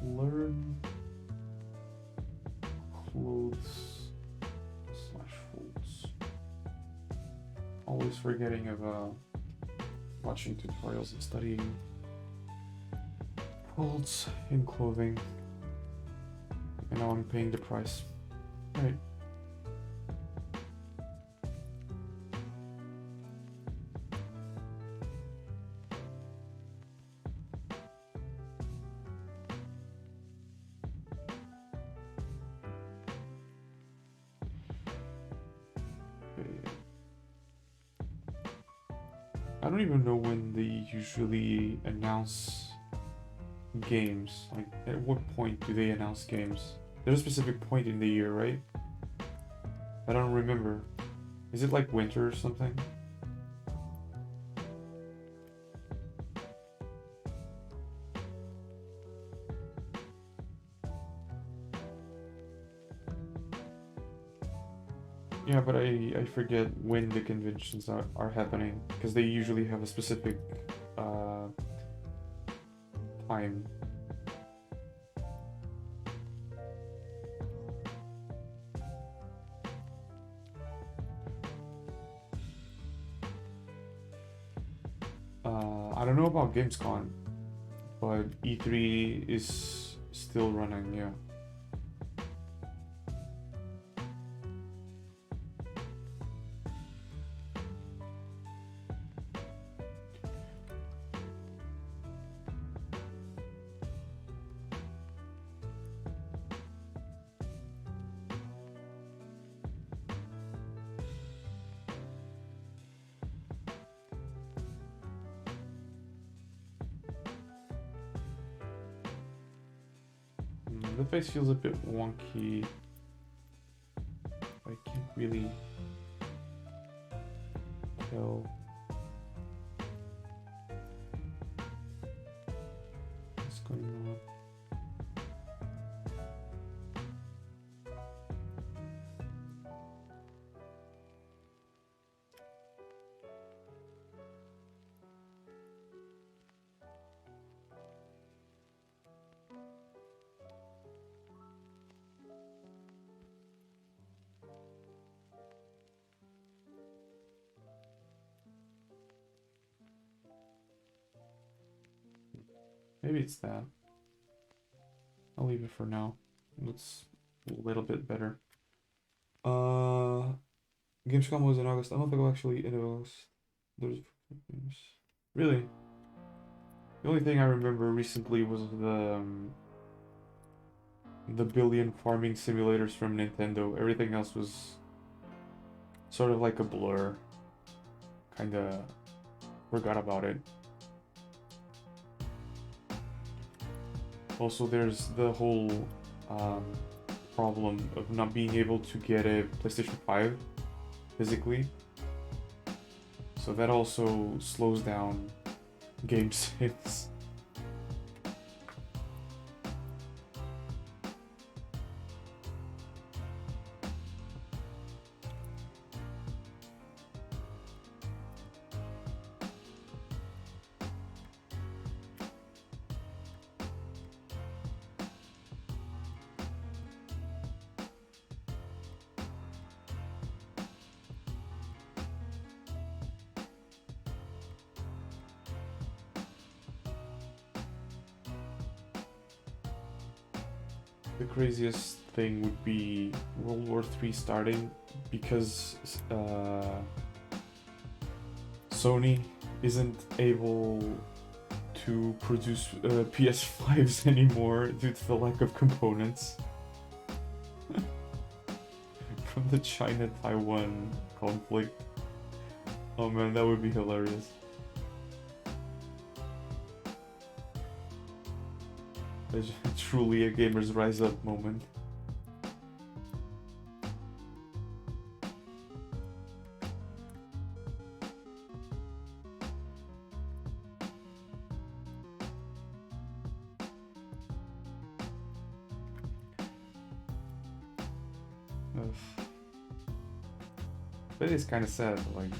Learn clothes / folds. Always forgetting of watching tutorials and studying folds in clothing. And now I'm paying the price. Right. I don't even know when they usually announce games. Like, at what point do they announce games? There's a specific point in the year, right? I don't remember. Is it like winter or something? Yeah, but I forget when the conventions are happening, because they usually have a specific time. I don't know about Gamescom, but E3 is still running, yeah. The face feels a bit wonky. I can't really tell what's going on. Maybe it's that. I'll leave it for now. Looks a little bit better. Gamescom was in August. A month ago, actually, in August. There's games. Really? The only thing I remember recently was the billion farming simulators from Nintendo. Everything else was sort of like a blur. Kinda forgot about it. Also, there's the whole problem of not being able to get a PlayStation 5 physically. So that also slows down game sales. The craziest thing would be World War III starting, because Sony isn't able to produce PS5s anymore due to the lack of components from the China-Taiwan conflict. Oh man, that would be hilarious. It's truly a gamer's rise up moment. But it is kind of sad, like,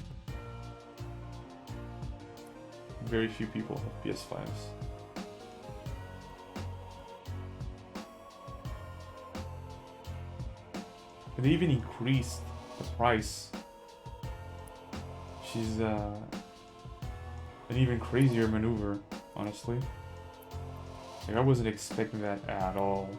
very few people have PS5s. They even increased the price. She's an even crazier maneuver, honestly. Like, I wasn't expecting that at all.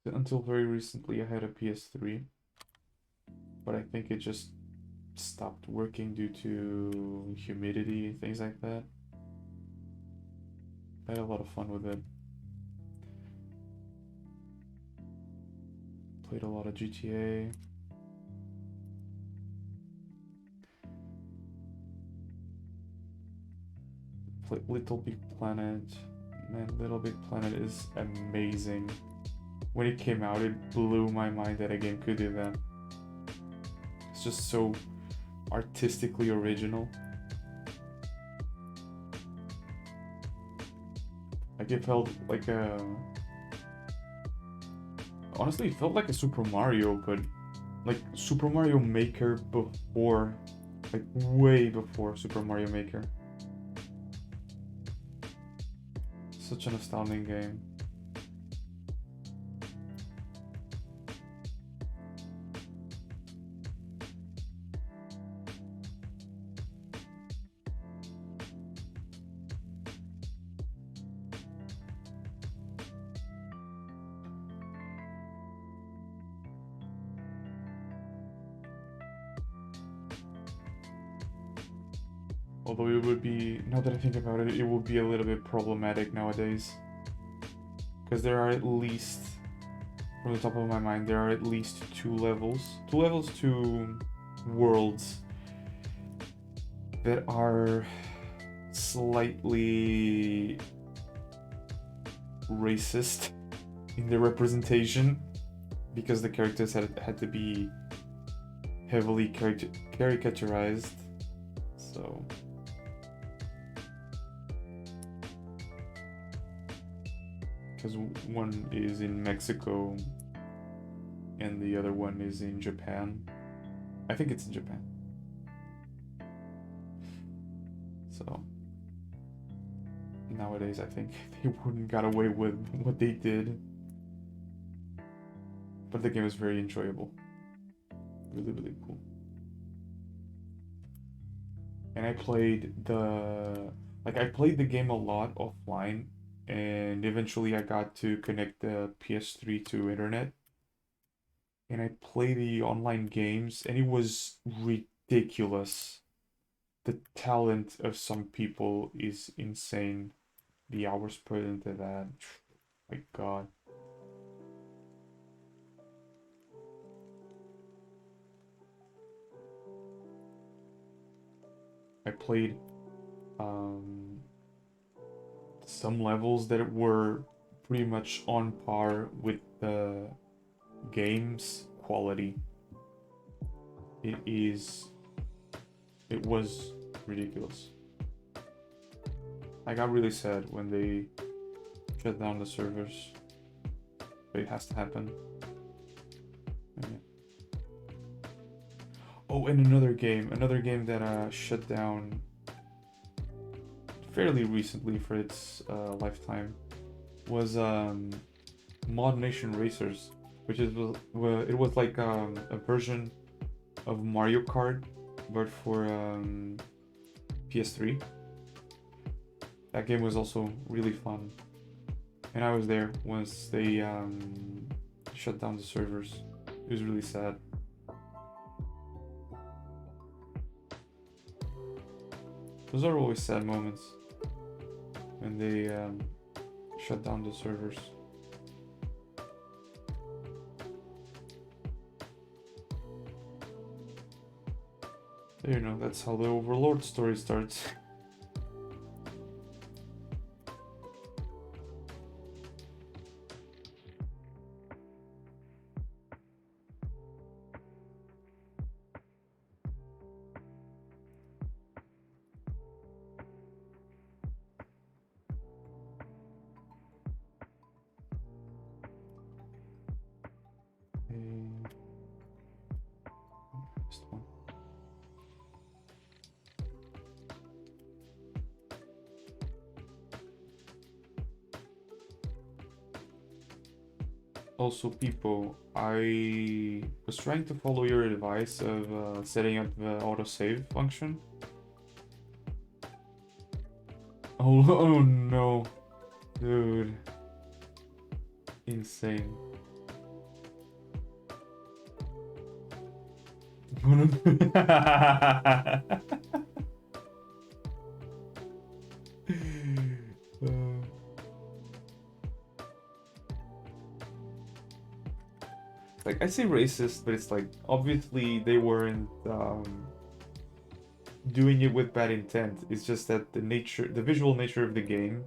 Until very recently, I had a PS3, but I think it just stopped working due to humidity and things like that. I had a lot of fun with it. Played a lot of GTA. Played Little Big Planet. Man, Little Big Planet is amazing. When it came out, it blew my mind that a game could do that. It's just so artistically original. Like, it felt like a... Honestly, it felt like a Super Mario, but like Super Mario Maker before, like way before Super Mario Maker. Such an astounding game. Although it would be, now that I think about it, it would be a little bit problematic nowadays. Because there are at least, from the top of my mind, there are at least two levels, two worlds that are slightly racist in their representation, because the characters had to be heavily caricaturized. So because one is in Mexico and the other one is in Japan. I think it's in Japan. So nowadays I think they wouldn't got away with what they did. But the game is very enjoyable. Really, really cool. And I played the game a lot offline, and eventually I got to connect the PS3 to internet. And I play the online games, and it was ridiculous. The talent of some people is insane. The hours put into that, my God. I played some levels that were pretty much on par with the game's quality. It was ridiculous. I got really sad when they shut down the servers, but it has to happen. Yeah. Oh, and another game that shut down fairly recently for its lifetime was Mod Nation Racers, which is it was like a version of Mario Kart, but for PS3. That game was also really fun, and I was there once they shut down the servers. It was really sad. Those are always sad moments when they shut down the servers. You know, that's how the Overlord story starts. Just one. Also, people, I was trying to follow your advice of setting up the autosave function. Oh, oh no, dude, insane. Like, I say racist, but it's like, obviously they weren't doing it with bad intent. It's just that the visual nature of the game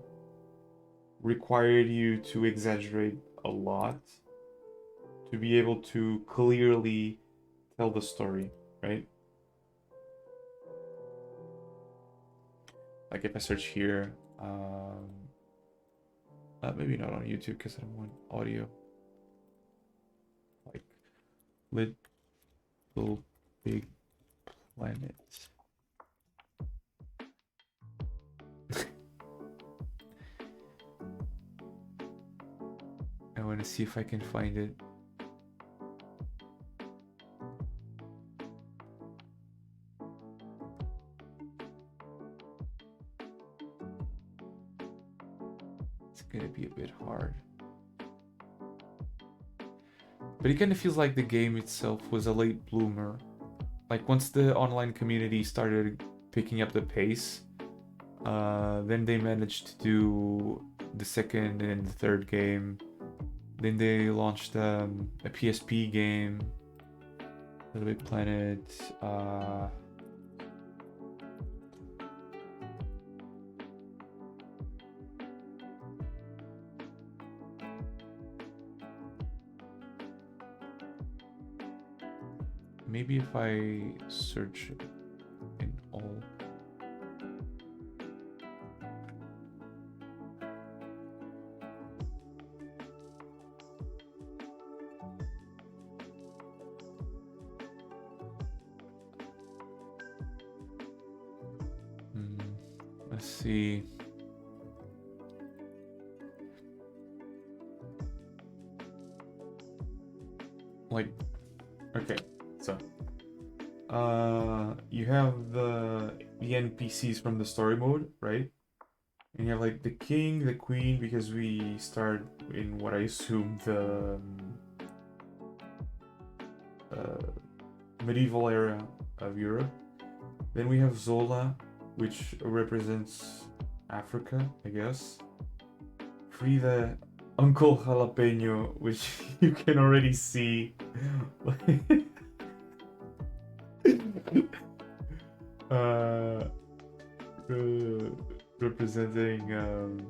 required you to exaggerate a lot to be able to clearly tell the story, right? Like if I search here, maybe not on YouTube because I don't want audio. Like Little Big Planet. I want to see if I can find it. It's gonna be a bit hard. But it kind of feels like the game itself was a late bloomer. Like once the online community started picking up the pace, then they managed to do the second and the third game. Then they launched a PSP game, Little Big Planet. Maybe if I search in all. Let's see. Like, okay, so you have the NPCs from the story mode, right? And you have like the king, the queen, because we start in what I assume the medieval era of Europe. Then we have Zola, which represents Africa, I guess. Frida, Uncle Jalapeno, which you can already see. Representing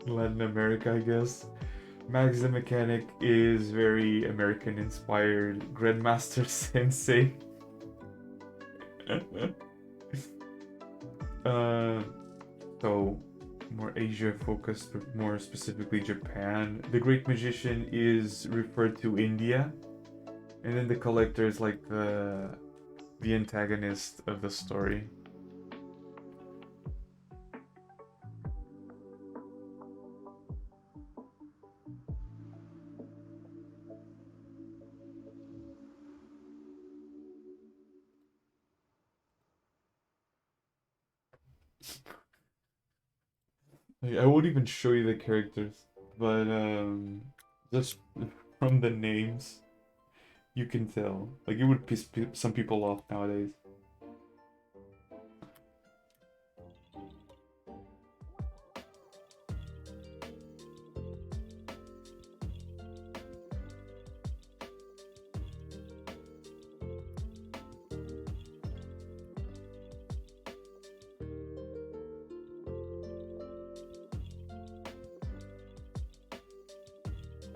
Latin America, I guess. Max the Mechanic is very American inspired. Grandmaster Sensei. So more Asia focused, but more specifically Japan. The Great Magician is referred to India, and then the Collector is like the antagonist of the story. Like, I won't even show you the characters, but just from the names, you can tell. Like it would piss some people off nowadays.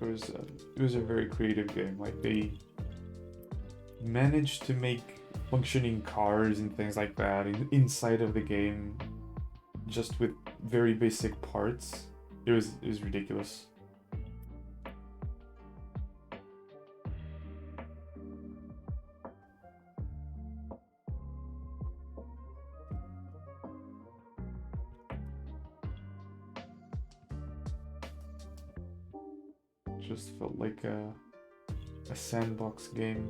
it was a very creative game. Like they managed to make functioning cars and things like that inside of the game, just with very basic parts. It was ridiculous. Just felt like a sandbox game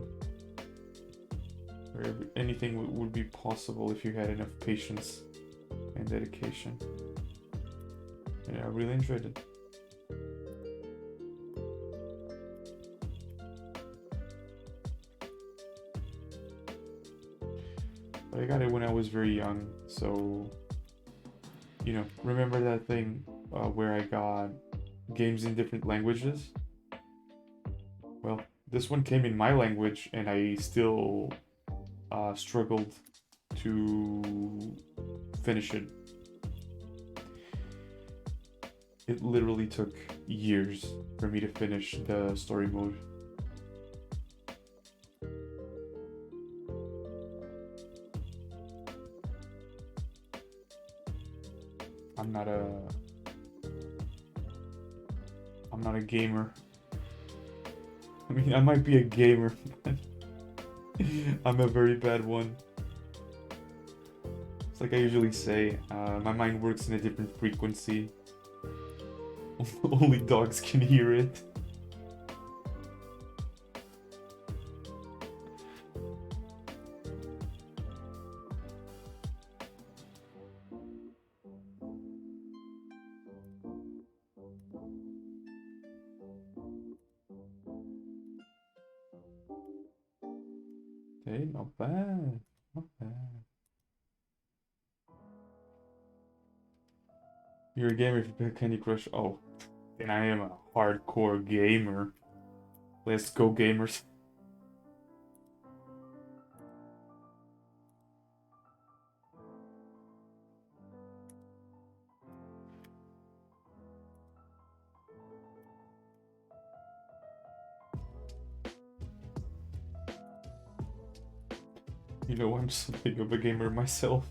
where anything would be possible if you had enough patience and dedication. Yeah, I really enjoyed it. But I got it when I was very young, so you know, remember that thing where I got games in different languages? Well, this one came in my language, and I still struggled to finish it. It literally took years for me to finish the story mode. I'm not a gamer. I mean, I might be a gamer, but I'm a very bad one. It's like I usually say, my mind works in a different frequency. Only dogs can hear it. Hey, not bad. Not bad. You're a gamer if you play Candy Crush. Oh, then I am a hardcore gamer. Let's go, gamers. You know, I'm something of a gamer myself.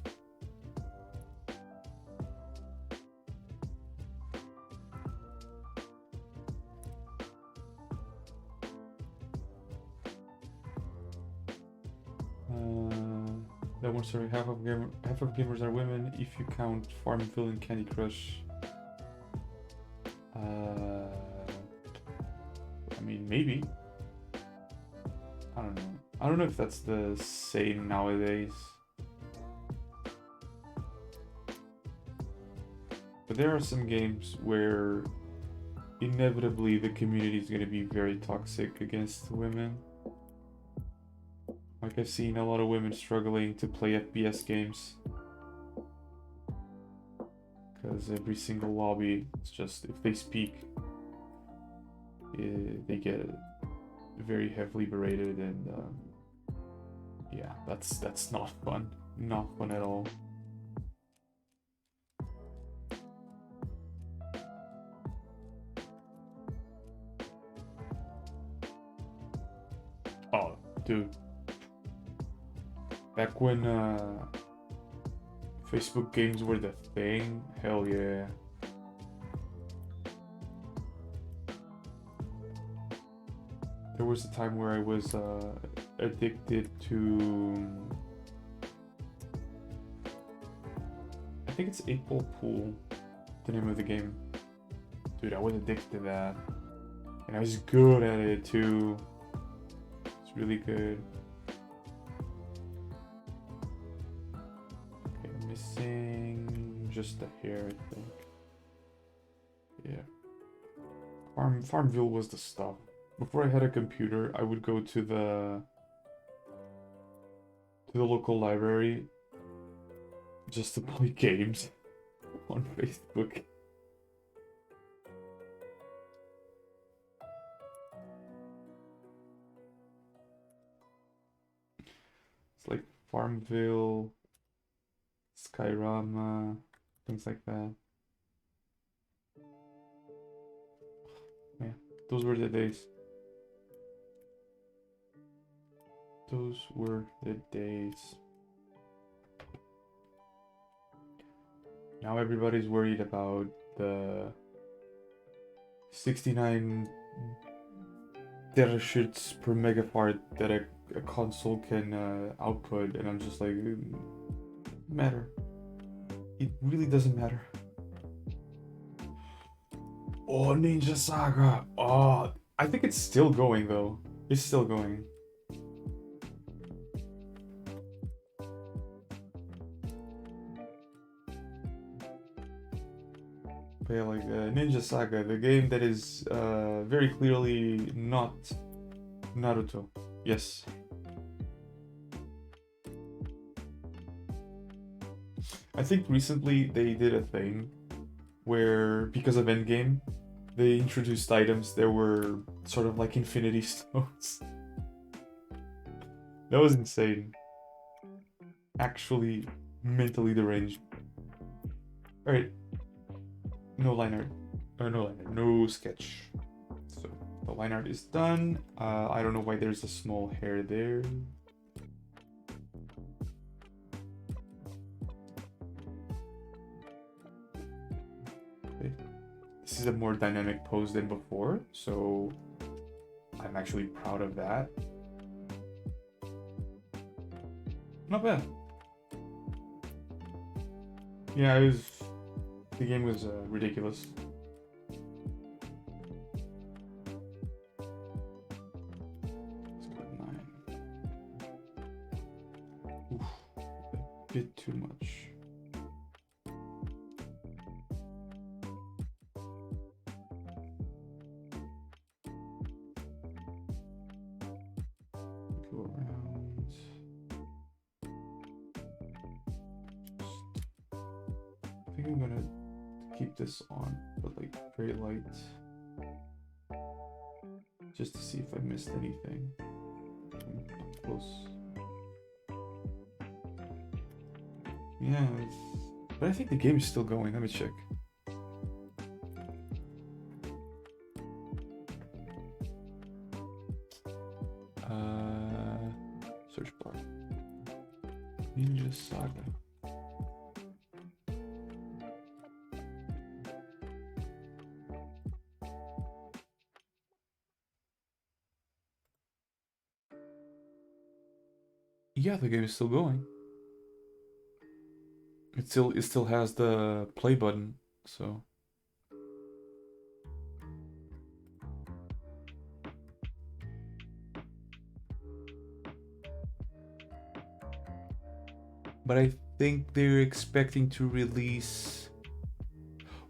That one, sorry, half of gamers are women if you count Farmville and Candy Crush. I mean, maybe. I don't know. I don't know if that's the same nowadays. But there are some games where inevitably the community is going to be very toxic against women. Like I've seen a lot of women struggling to play FPS games. Because every single lobby, it's just, if they speak, they get very heavily berated, and yeah, that's not fun. Not fun at all. Oh, dude. Back when Facebook games were the thing, hell yeah. There was a time where I was addicted to... I think it's 8-Ball Pool, the name of the game. Dude, I was addicted to that. And I was good at it too. It's really good. Okay, I'm missing just the hair, I think. Yeah. Farmville was the stuff. Before I had a computer, I would go to the local library just to play games on Facebook. It's like Farmville, Skyrama, things like that. Yeah. Those were the days. Those were the days. Now everybody's worried about the 69 terashits per megafarad that a console can output, and I'm just like, matter. It really doesn't matter. Oh, Ninja Saga. Oh, I think it's still going though. It's still going. But yeah, like Ninja Saga, the game that is very clearly not Naruto. Yes. I think recently they did a thing where, because of Endgame, they introduced items that were sort of like Infinity Stones. That was insane. Actually, mentally deranged. Alright. No line art. No line art. No sketch. So, the line art is done. I don't know why there's a small hair there. This is a more dynamic pose than before, so I'm actually proud of that. Not bad. Yeah, the game was ridiculous. Let's go with 9. Oof, a bit too much. Go around. I think I'm gonna keep this on, but like very light, just to see if I missed anything. Close. Yeah, but I think the game is still going. Let me check. Search bar. Ninja Saga. Yeah, the game is still going. It still has the play button, so. But I think they're expecting to release.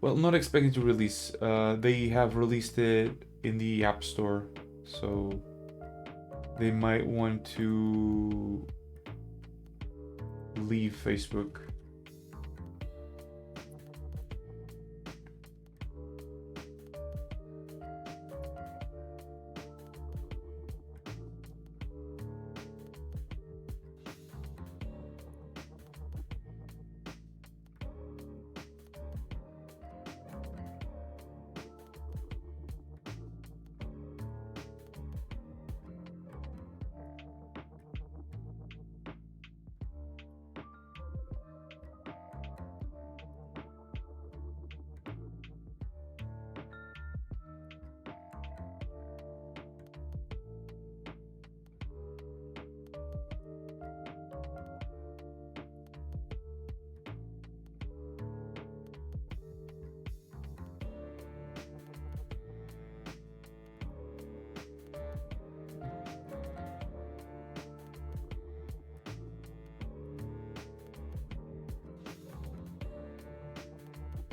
Well, not expecting to release. They have released it in the App Store, so they might want to leave Facebook.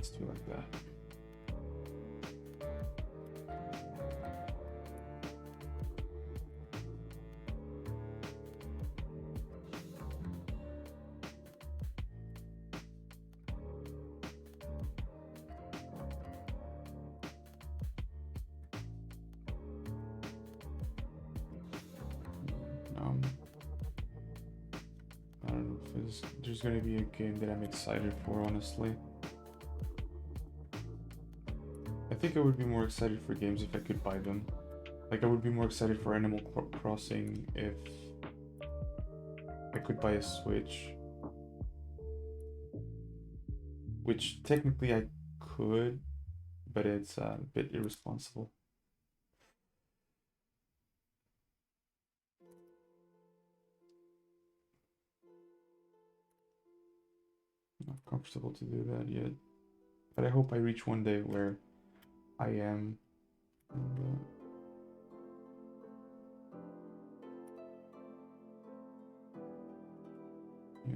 Let's do it like that. I don't know if there's gonna be a game that I'm excited for, honestly. I think I would be more excited for games if I could buy them. Like, I would be more excited for Animal Crossing if I could buy a Switch. Which technically I could, but it's a bit irresponsible. Not comfortable to do that yet. But I hope I reach one day where I am. And, yeah.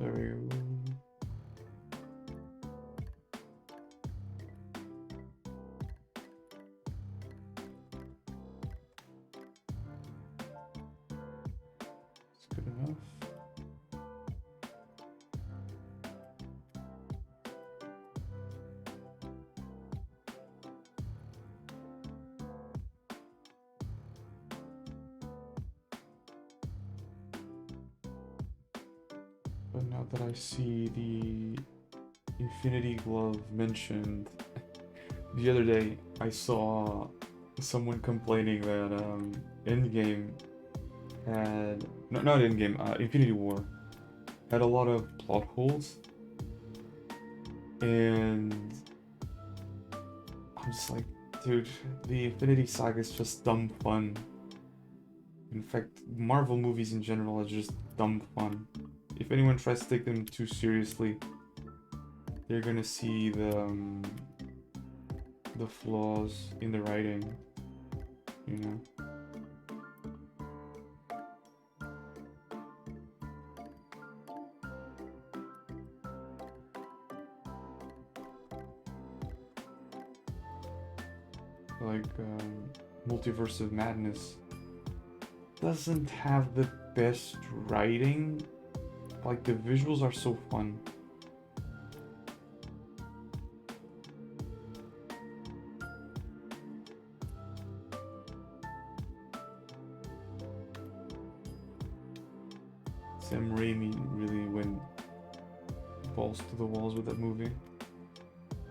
There we go. It's good enough. But now that I see the Infinity Glove mentioned, the other day I saw someone complaining that Endgame had not Endgame, Infinity War had a lot of plot holes, and I'm just like, dude, the Infinity Saga is just dumb fun. In fact, Marvel movies in general are just dumb fun. If anyone tries to take them too seriously, they're gonna see the flaws in the writing, you know. Like Multiverse of Madness doesn't have the best writing. Like, the visuals are so fun. Sam Raimi really went balls to the walls with that movie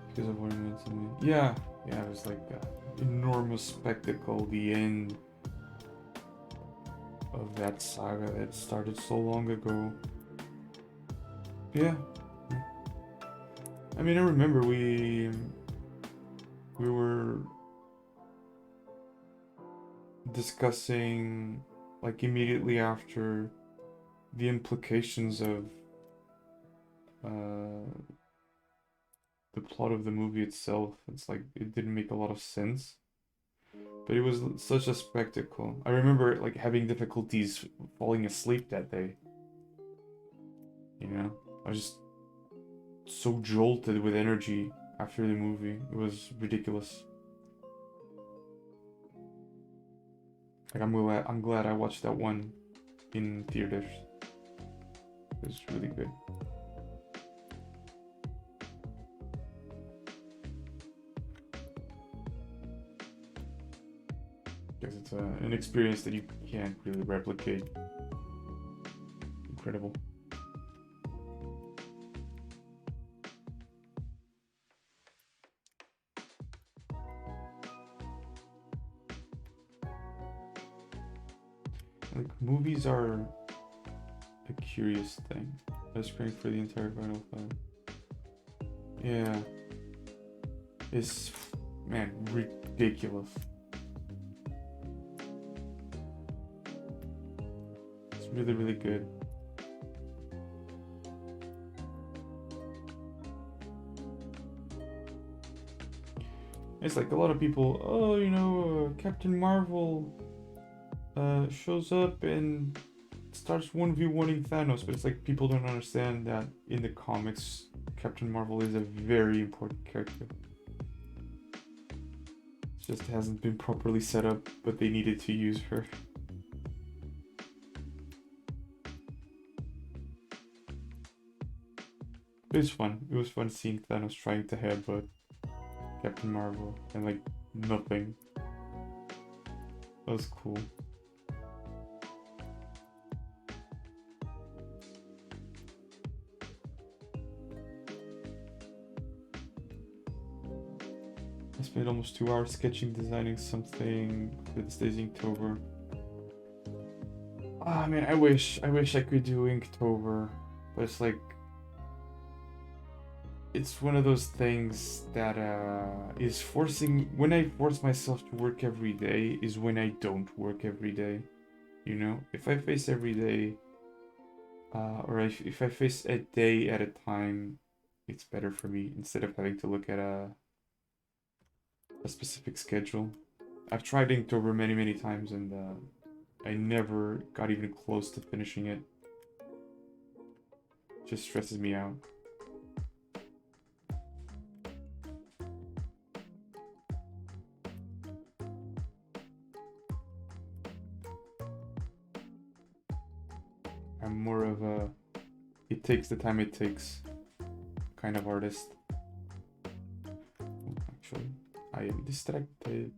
because of what it meant to me. Yeah, it was like an enormous spectacle, the end of that saga that started so long ago. Yeah. I mean, I remember we were discussing, like, immediately after, the implications of the plot of the movie itself. It's like, it didn't make a lot of sense, but it was such a spectacle. I remember, like, having difficulties falling asleep that day. You know, I was just so jolted with energy after the movie. It was ridiculous. Like, I'm glad I watched that one in theaters. It was really good. Because it's an experience that you can't really replicate. Incredible. Like, movies are a curious thing. Best screen for the entire Final Five. Yeah. It's, man, ridiculous. It's really, really good. It's like a lot of people, oh, you know, Captain Marvel shows up and starts 1v1ing Thanos, but it's like people don't understand that in the comics, Captain Marvel is a very important character. It just hasn't been properly set up, but they needed to use her. It was fun. It was fun seeing Thanos trying to headbutt Captain Marvel and like nothing. That was cool. I spent almost 2 hours sketching, designing something for this day's Inktober. Ah, man, I wish I could do Inktober, but it's like, it's one of those things that is forcing. When I force myself to work every day, is when I don't work every day. You know, if I face every day, or if I face a day at a time, it's better for me instead of having to look at a specific schedule. I've tried Inktober many times and I never got even close to finishing it. Just stresses me out. I'm more of a it takes the time it takes kind of artist. Actually, I am distracted.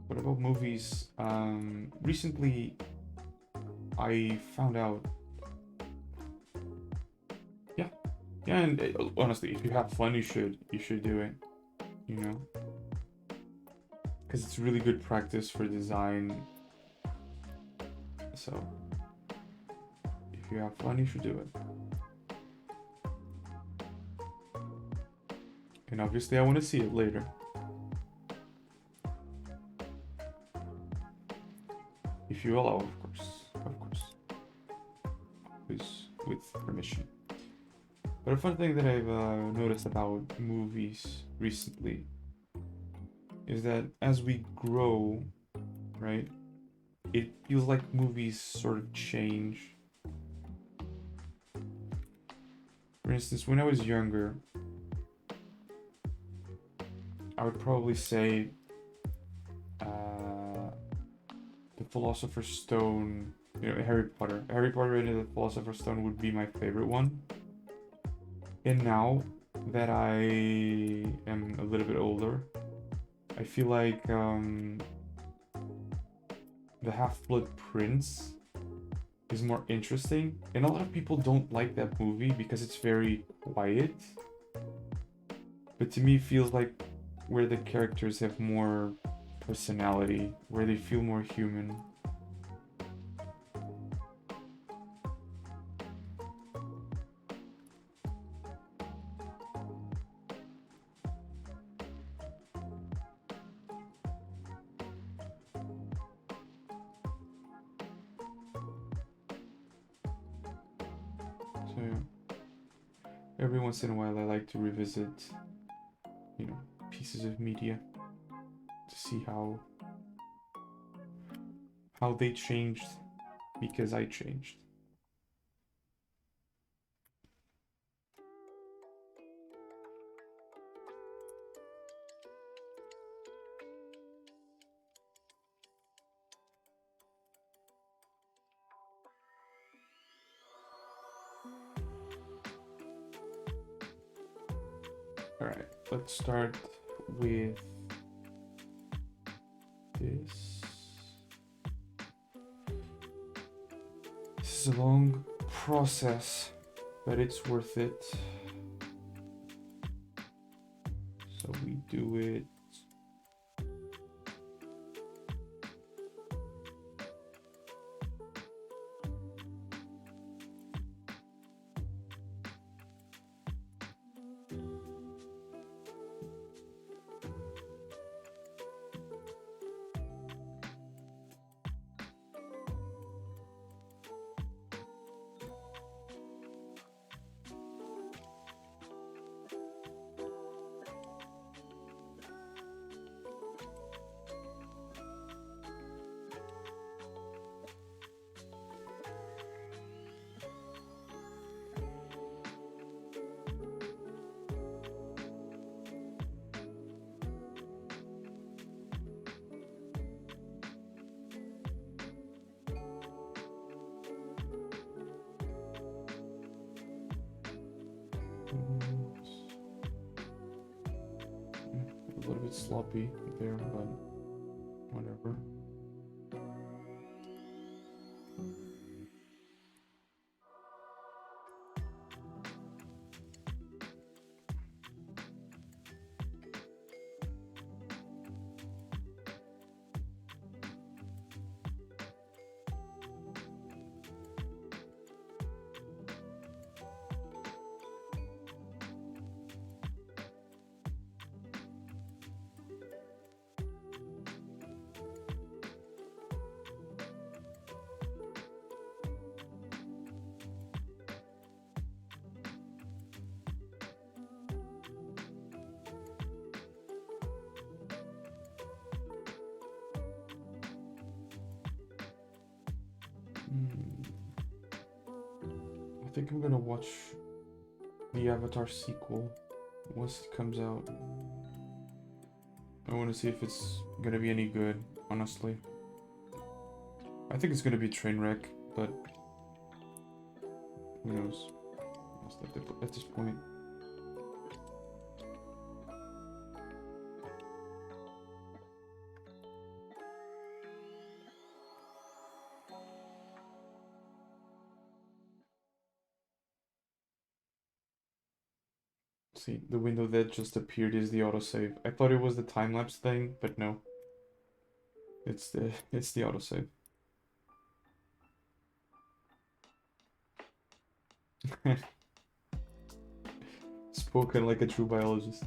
What about movies? Recently I found out. Yeah, and honestly, if you have fun, you should do it. You know, because it's really good practice for design. So, if you have fun, you should do it. And obviously, I want to see it later. If you allow, of course, with permission. But a fun thing that I've noticed about movies recently is that as we grow, right, it feels like movies sort of change. For instance, when I was younger, I would probably say the Philosopher's Stone, you know, Harry Potter. Harry Potter and the Philosopher's Stone would be my favorite one. And now that I am a little bit older, I feel like the Half-Blood Prince is more interesting. And a lot of people don't like that movie because it's very quiet. But to me, it feels like where the characters have more personality, where they feel more human. So every once in a while I like to revisit, you know, pieces of media to see how they changed because I changed. Alright, let's start with this. This is a long process, but it's worth it. So we do it. bit sloppy there, but whatever. I think I'm gonna watch the Avatar sequel once it comes out. I want to see if it's gonna be any good, honestly. I think it's gonna be a train wreck, but who knows? At this point. See, the window that just appeared is the autosave. I thought it was the time-lapse thing, but no. It's the autosave. Spoken like a true biologist.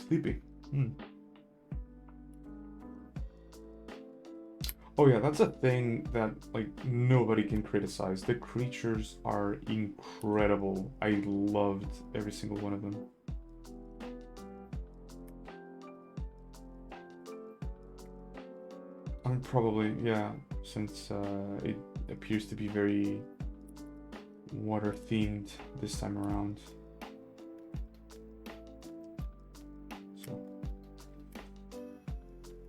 Sleepy. Oh yeah, that's a thing that like nobody can criticize. The creatures are incredible. I loved every single one of them. Probably, yeah, since it appears to be very water themed this time around. So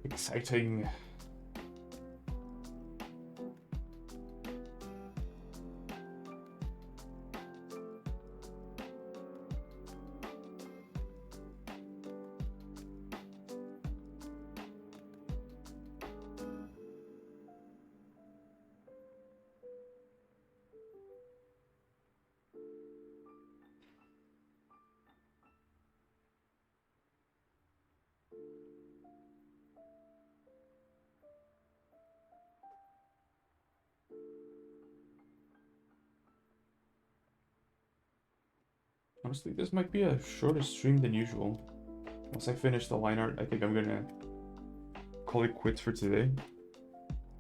exciting. Honestly, this might be a shorter stream than usual. Once I finish the line art, I think I'm gonna call it quits for today.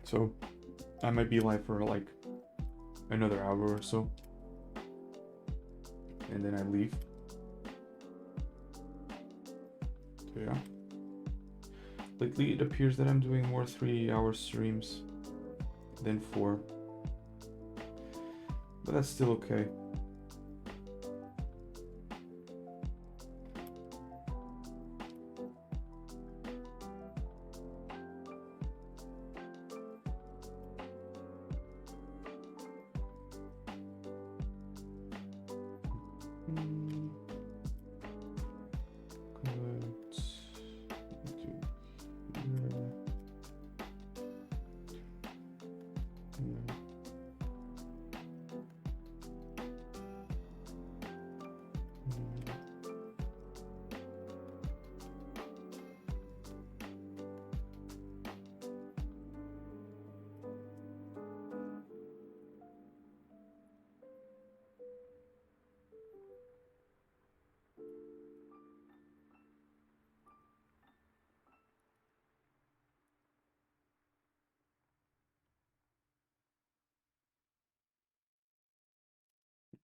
So I might be live for like another hour or so. And then I leave. So yeah. Lately it appears that I'm doing more 3-hour streams than 4. But that's still okay.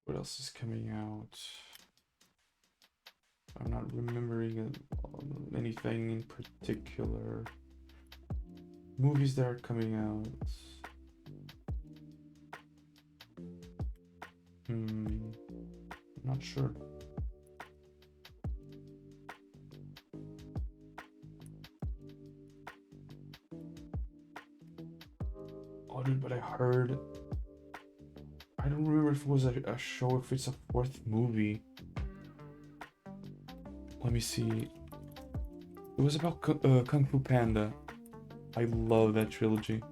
What else is coming out? I'm not remembering anything in particular. Movies that are coming out. Not sure. but I heard. I don't remember if it was a show, if it's a fourth movie. Let me see. It was about Kung Fu Panda. I love that trilogy.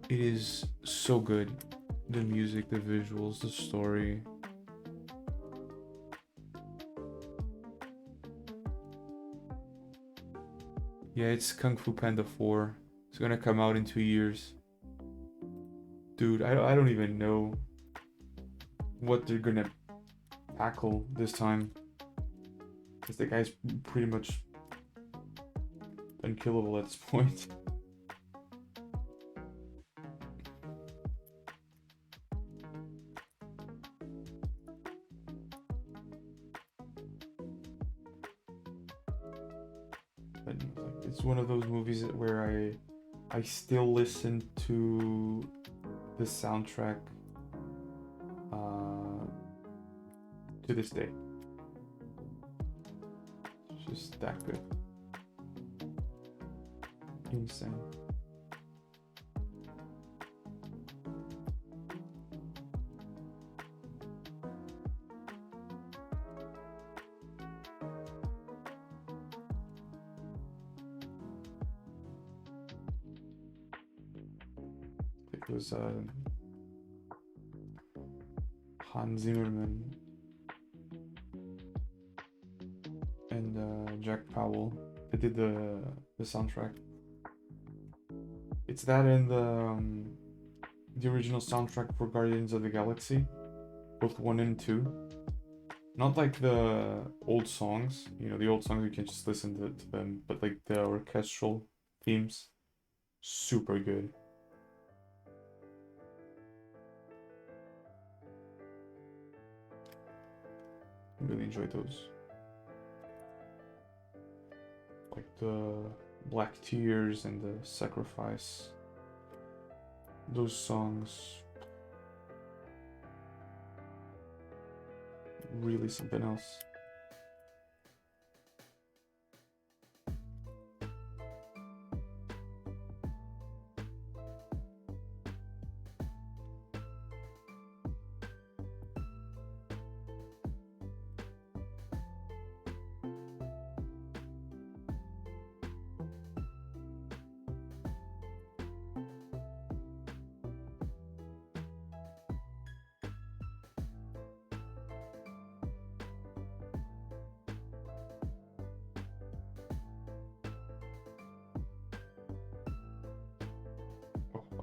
It is so good. The music, the visuals, the story. Yeah, it's Kung Fu Panda 4. It's gonna come out in 2 years. Dude, I don't even know what they're gonna tackle this time. Because the guy's pretty much unkillable at this point. But it's one of those movies where I still listen to the soundtrack to this day. It's just that good. Insane. It was Hans Zimmerman and Jack Powell. They did the soundtrack. It's that and the original soundtrack for Guardians of the Galaxy, both 1 and 2. Not like the old songs, you know, the old songs you can just listen to them, but like the orchestral themes, super good. Really enjoyed those. Like the Black Tears and the Sacrifice. Those songs. Really something else.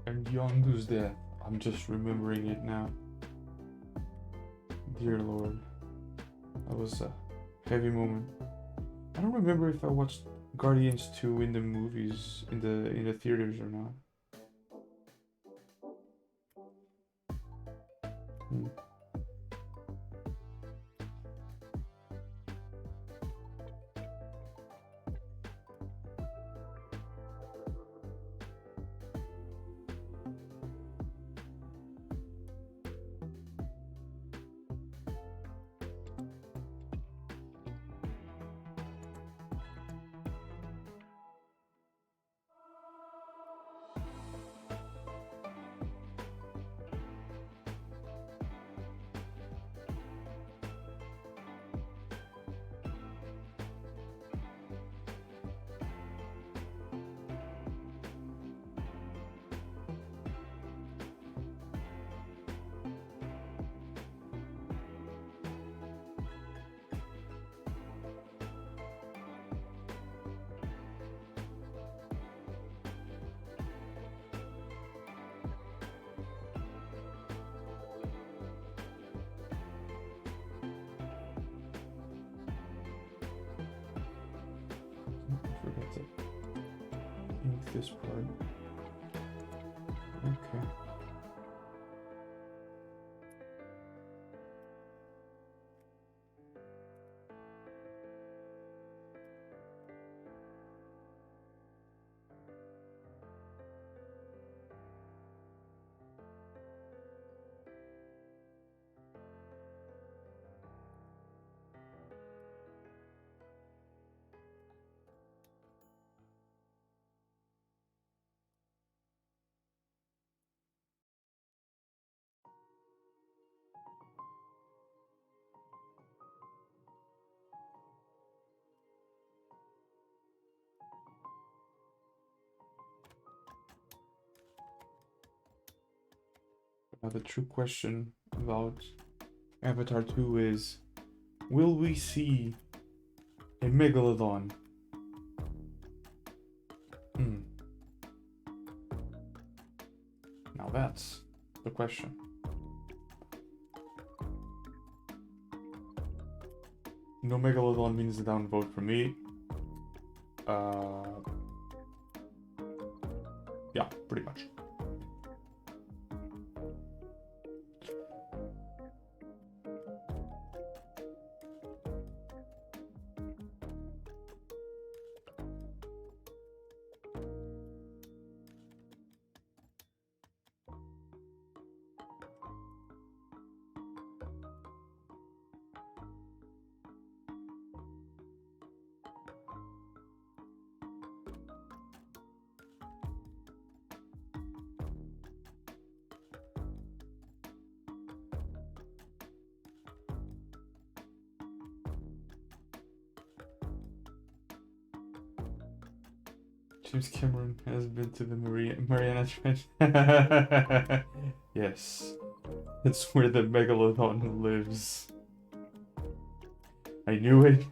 And Yondu's death. I'm just remembering it now. Dear Lord. That was a heavy moment. I don't remember if I watched Guardians 2 in the movies, in the theaters or not. Hmm. I forgot to ink this part. Okay. The true question about Avatar 2 is, will we see a megalodon? Now that's the question. No megalodon means a downvote for me. Yeah, pretty much. James Cameron has been to the Mariana Trench. Yes, it's where the megalodon lives. I knew it.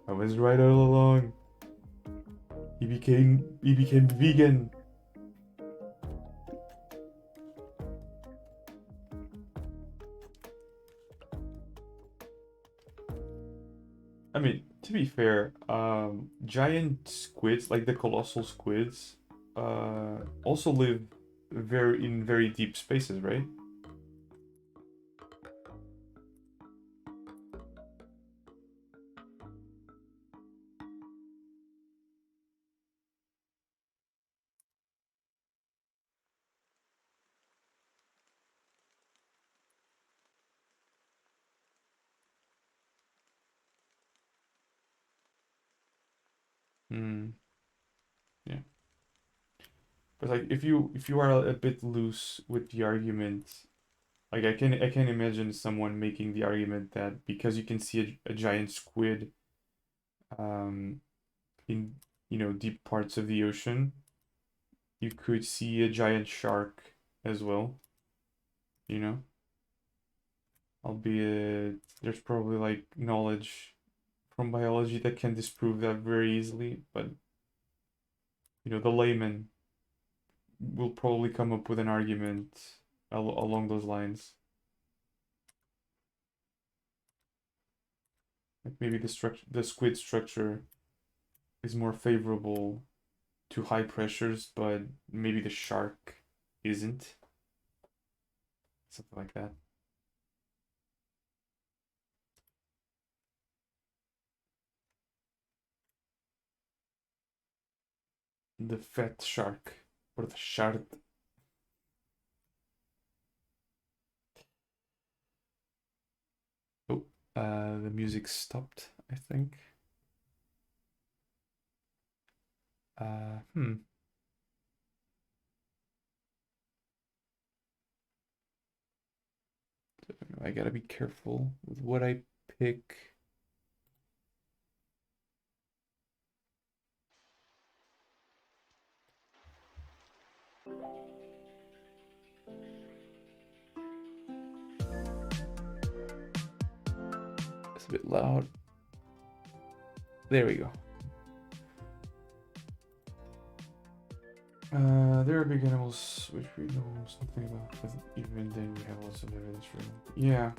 I was right all along. He became vegan. I mean, to be fair, giant squids, like the colossal squids, also live in very deep spaces, right? Hmm. Yeah. But like, if you are a bit loose with the argument, like I can imagine someone making the argument that because you can see a giant squid, um, in deep parts of the ocean, you could see a giant shark as well. You know, albeit there's probably like knowledge from biology that can disprove that very easily, but the layman will probably come up with an argument along those lines. Like maybe the squid structure is more favorable to high pressures, but maybe the shark isn't. Something like that. The fat shark or the shark. Oh, the music stopped, I think. Hmm. I gotta be careful with what I pick. It's a bit loud. There we go. There are big animals which we know something about, but even then we have lots of evidence for them. Yeah,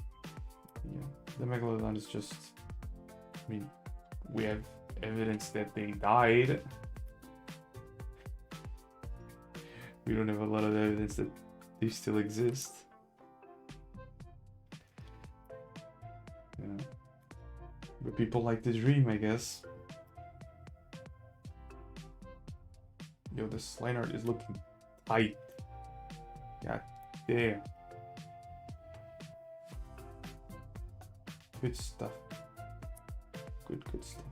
yeah. The megalodon is just. I mean, we have evidence that they died. We don't have a lot of evidence that they still exist. Yeah. But people like to dream, I guess. Yo, this Lineart is looking tight. God damn. Good stuff. Good stuff.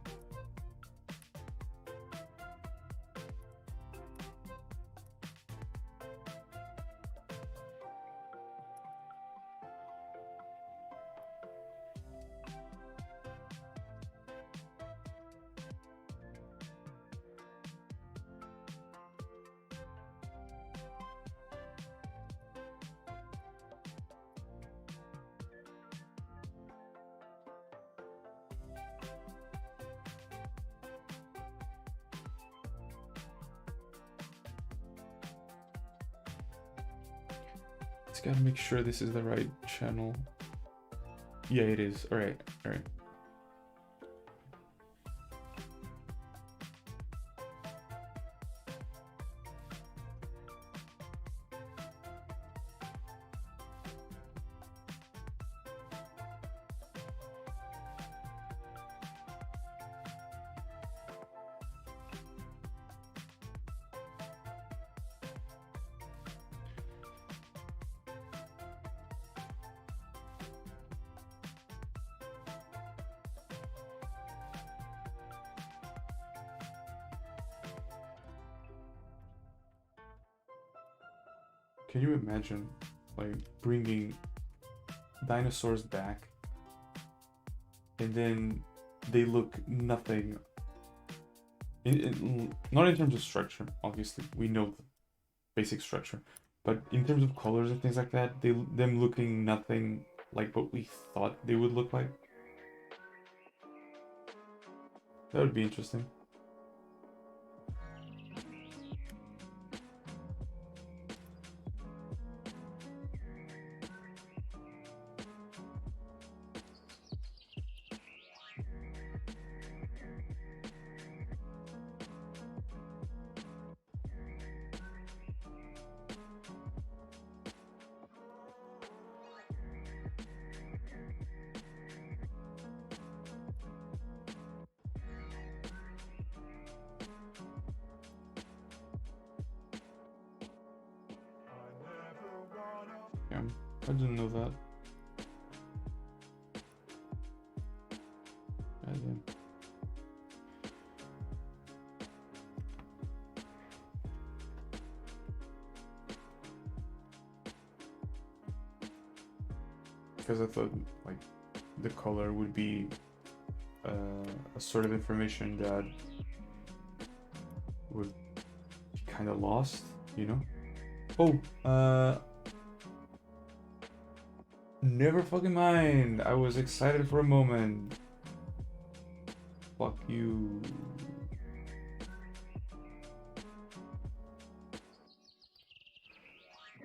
Just gotta make sure this is the right channel. Yeah, it is. All right, all right. Can you imagine, like, bringing dinosaurs back and then they look nothing, not in terms of structure, obviously, we know the basic structure, but in terms of colors and things like that, them looking nothing like what we thought they would look like? That would be interesting. Yeah, I didn't know that. I didn't. Because I thought, like, the color would be a sort of information that would be kind of lost, you know? Oh, never fucking mind. I was excited for a moment. Fuck you.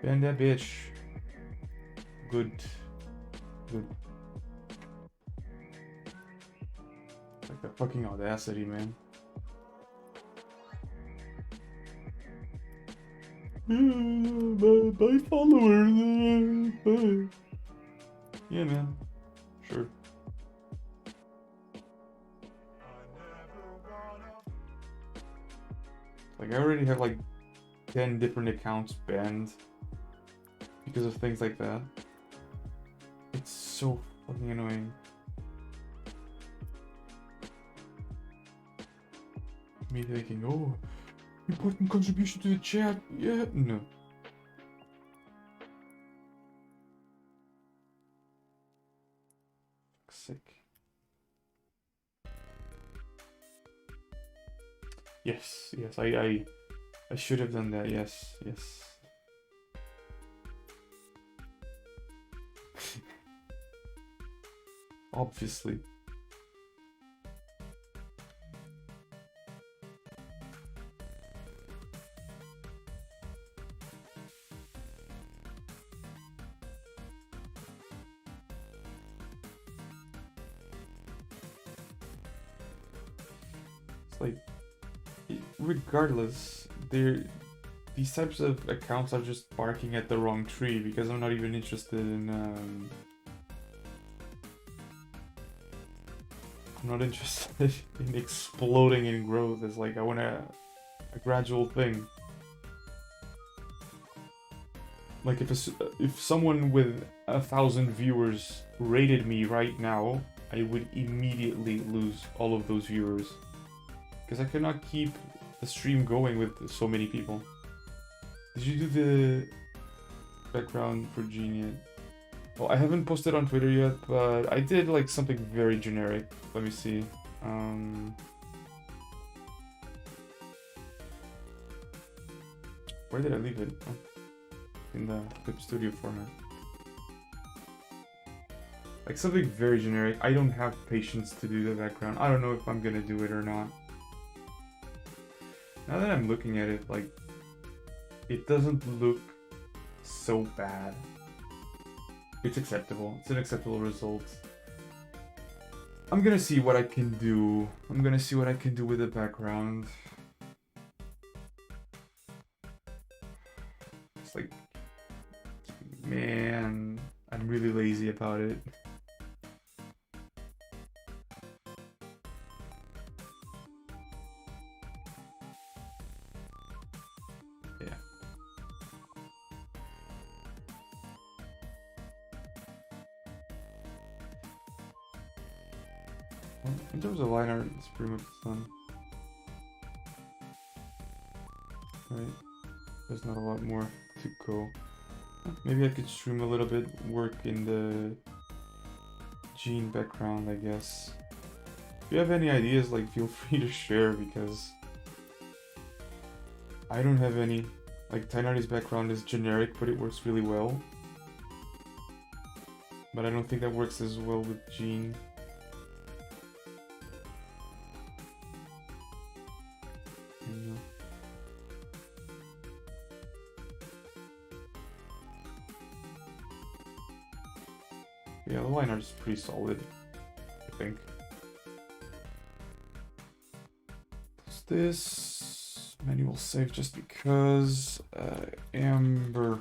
Ban that bitch. Good. Good. Like the fucking audacity, man. My followers. Yeah, man. Sure. Like, I already have like 10 different accounts banned because of things like that. It's so fucking annoying. Me thinking, oh, important contribution to the chat. Yeah, no. Sick. Yes, yes, I should have done that. Yes, yes. Obviously. It's like, regardless, these types of accounts are just barking at the wrong tree because I'm not even interested in I'm not interested in exploding in growth. It's like I want a gradual thing. Like if someone with 1,000 viewers rated me right now, I would immediately lose all of those viewers because I cannot keep the stream going with so many people. Did you do the background for Gene yet? Well, I haven't posted on Twitter yet, but I did like something very generic. Let me see. Where did I leave it? Oh, in the Clip Studio format. Like something very generic. I don't have patience to do the background. I don't know if I'm gonna do it or not. Now that I'm looking at it, like, it doesn't look so bad. It's acceptable. It's an acceptable result. I'm gonna see what I can do. I'm gonna see what I can do with the background. It's like, man, I'm really lazy about it. Yeah. Well, in terms of line art, it's pretty much done. Right. There's not a lot more to go. Maybe I could stream a little bit, work in the Gene background, I guess. If you have any ideas, like, feel free to share, because I don't have any. Like, Tainari's background is generic, but it works really well. But I don't think that works as well with Gene. Yeah, the line art is pretty solid, I think. Plus this manual save just because Amber.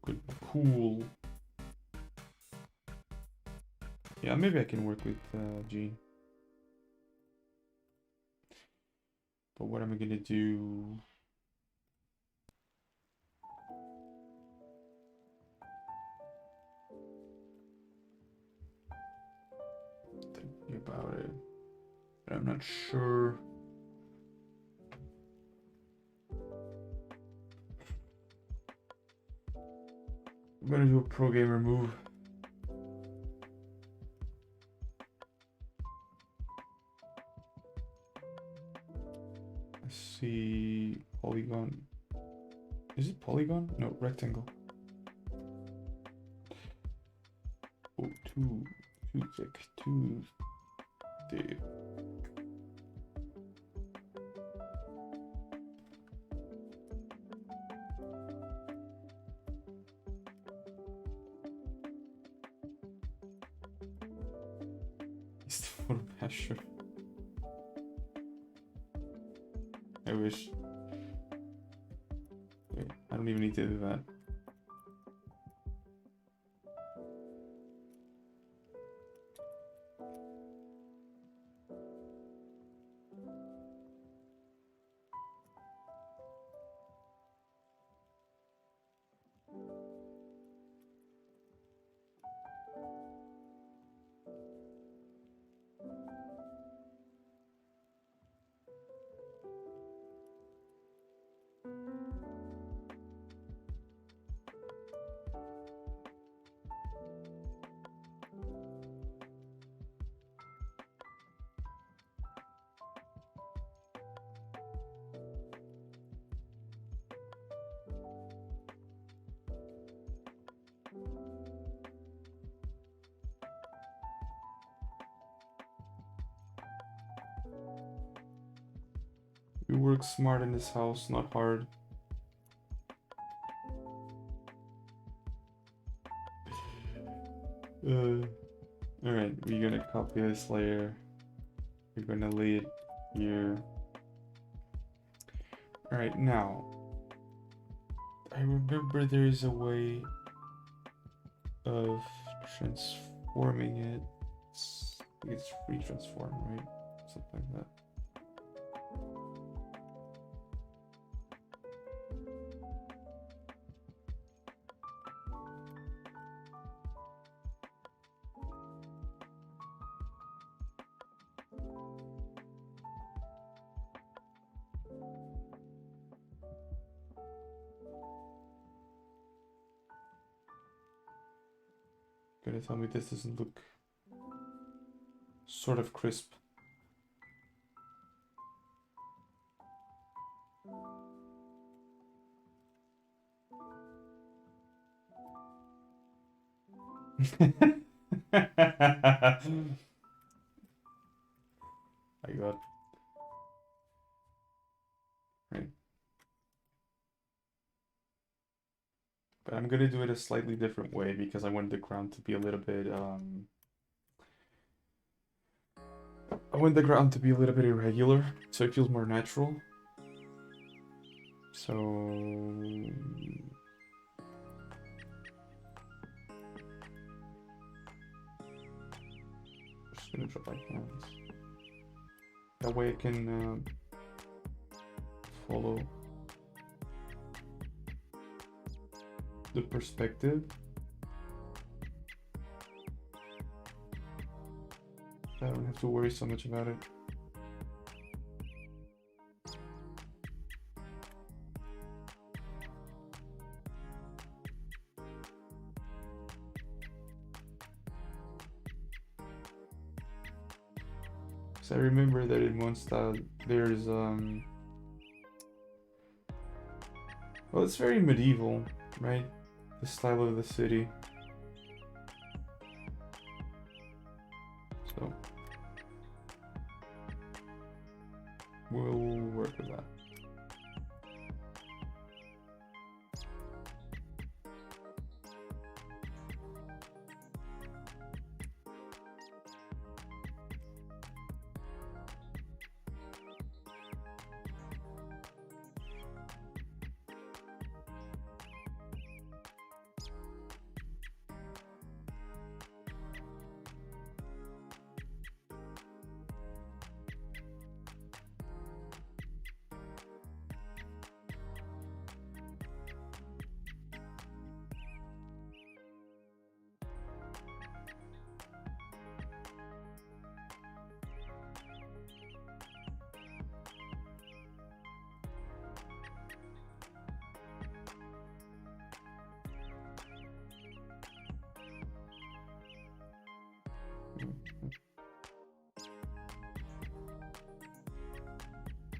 Good, cool. Yeah, maybe I can work with Gene. But what am I gonna do? Thinking about it. I'm not sure. I'm gonna do a pro gamer move. I see polygon. Is it polygon? No, rectangle. Oh, too thick, too thick. It's the photo masher. I wish. Wait, I don't even need to do that. We work smart in this house, not hard. Alright, we're gonna copy this layer. We're gonna lay it here. Alright, now. I remember there's a way of transforming it. It's free transform, right? Something like that. Gonna tell me this doesn't look sort of crisp. I got right. But I'm gonna do it a slightly different way because I want the ground to be a little bit I want the ground to be a little bit irregular so it feels more natural. So just gonna drop like that. That way I can follow the perspective. I don't have to worry so much about it. So I remember that in one style there's well, it's very medieval, right? The style of the city. So we'll work with that.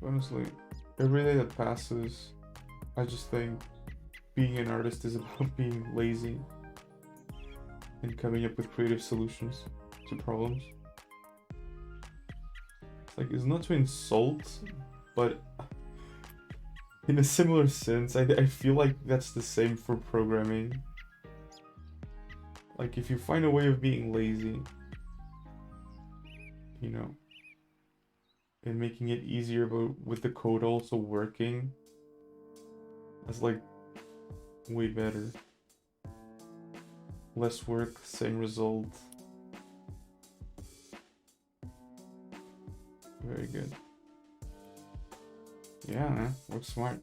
Honestly, every day that passes, I just think being an artist is about being lazy and coming up with creative solutions to problems. It's like, it's not to insult, but in a similar sense, I feel like that's the same for programming. Like, if you find a way of being lazy, you know, and making it easier, but with the code also working, that's like way better. Less work, same result. Very good. Yeah, man, works smart.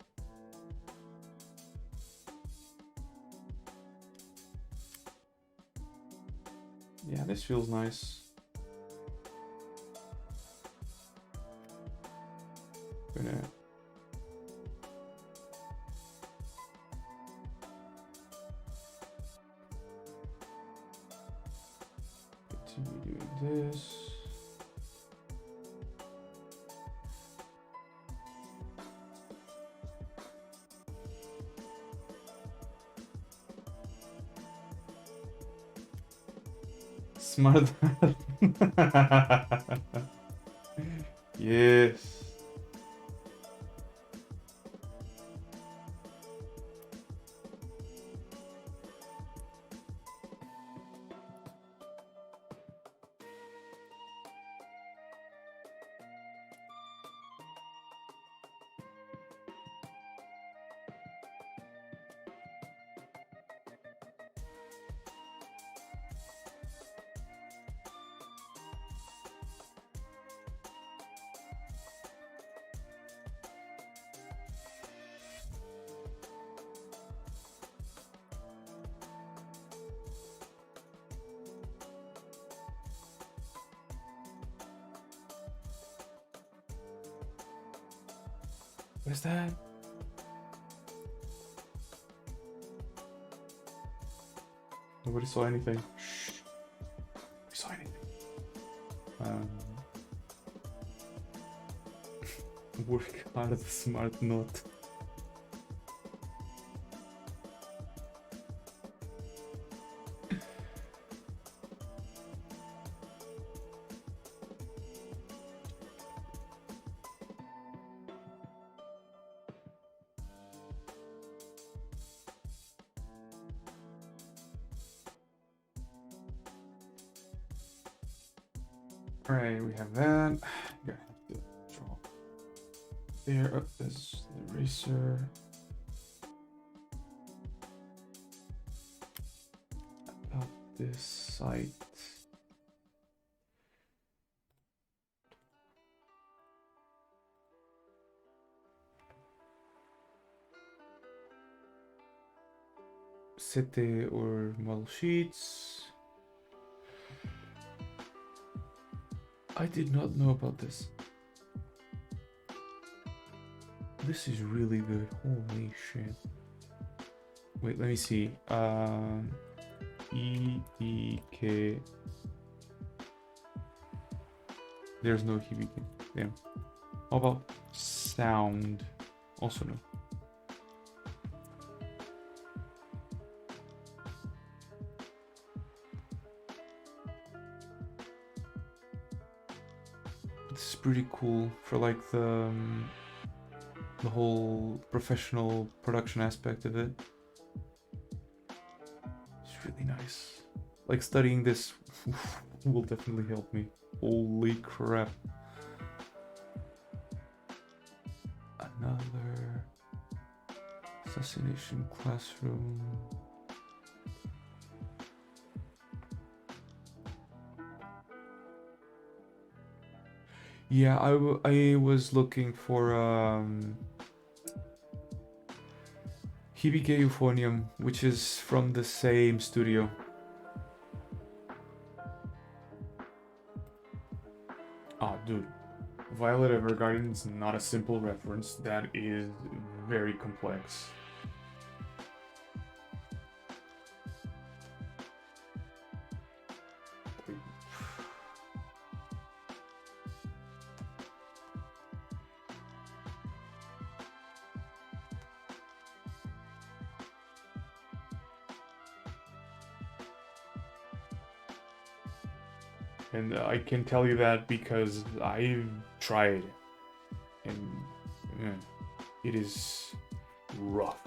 Yeah, this feels nice. Gonna continue doing this. Smart. Yes. What is that? Nobody saw anything. Shh. Nobody saw anything. Work hard, smart not. Alright, we have that. Yeah, have to draw there. Oh, there's the eraser. About this site. City or model sheets. I did not know about this. This is really good. Holy shit. Wait, let me see. EDK. There's no EDK. Damn. How about sound? Also no. This is pretty cool for like the whole professional production aspect of it. It's really nice. Like studying this will definitely help me. Holy crap. Another assassination classroom. Yeah, I was looking for Hibike Euphonium, which is from the same studio. Ah, dude. Violet Evergarden is not a simple reference, that is very complex. And I can tell you that because I've tried, and it is rough.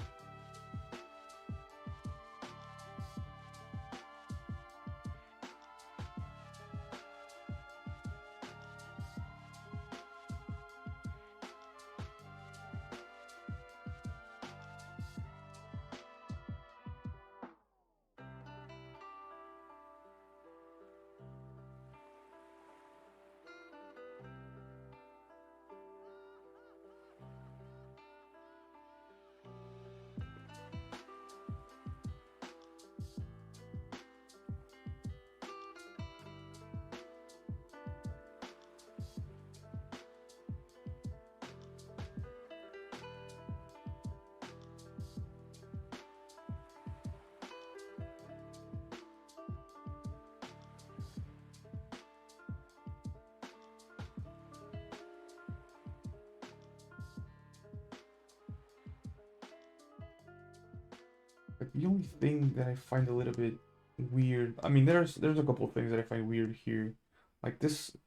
Like the only thing that I find a little bit weird, I mean, there's a couple of things that I find weird here, like this,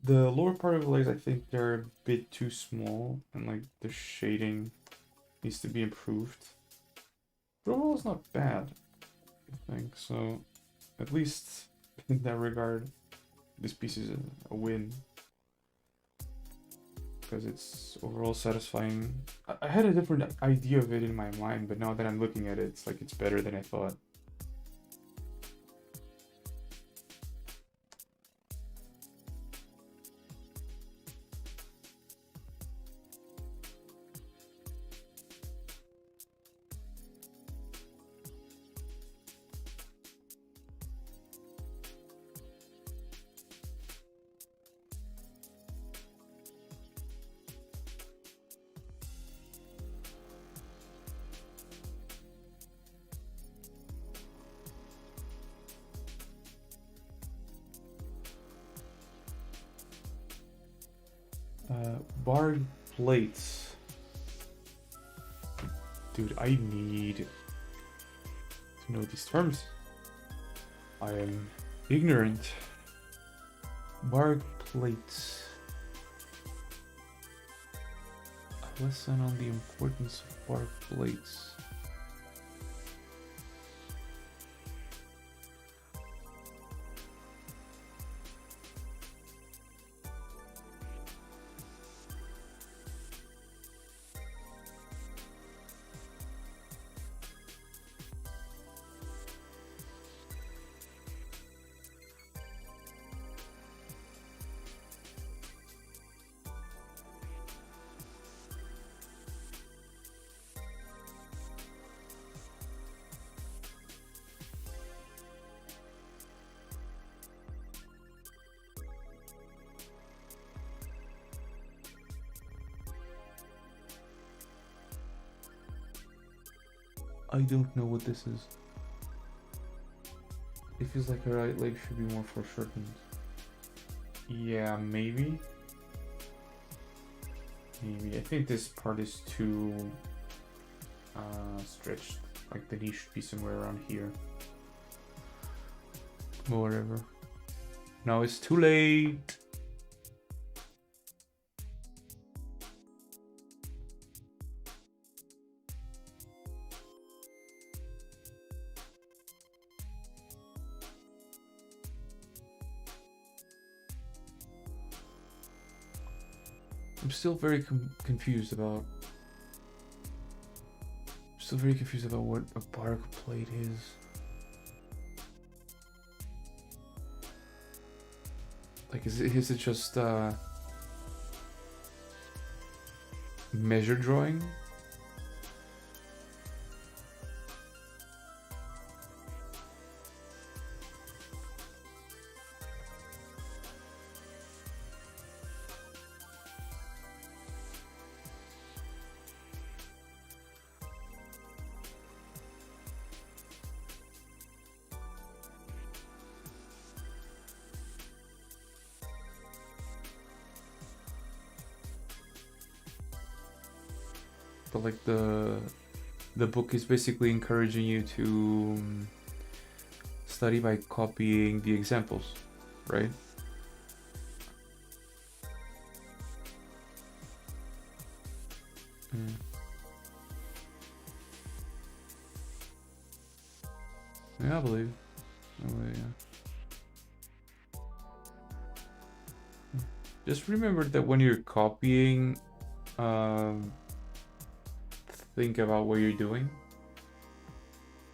the lower part of the legs. I think they're a bit too small, and like the shading needs to be improved. But overall, it's not bad, I think. So, at least in that regard, this piece is a win. Because it's overall satisfying. I had a different idea of it in my mind, but now that I'm looking at it, it's like it's better than I thought. Bar plates. Dude, I need to know these terms. I am ignorant. Bar plates. A lesson on the importance of bar plates. I don't know what this is. It feels like her right leg should be more foreshortened. Yeah, maybe. Maybe. I think this part is too stretched. Like the knee should be somewhere around here. But whatever. Now it's too late. I'm still very confused about. Still very confused about what a bark plate is. Like, is it just measure drawing? But like the book is basically encouraging you to study by copying the examples, right? Yeah, I believe. Yeah. Just remember that when you're copying, think about what you're doing.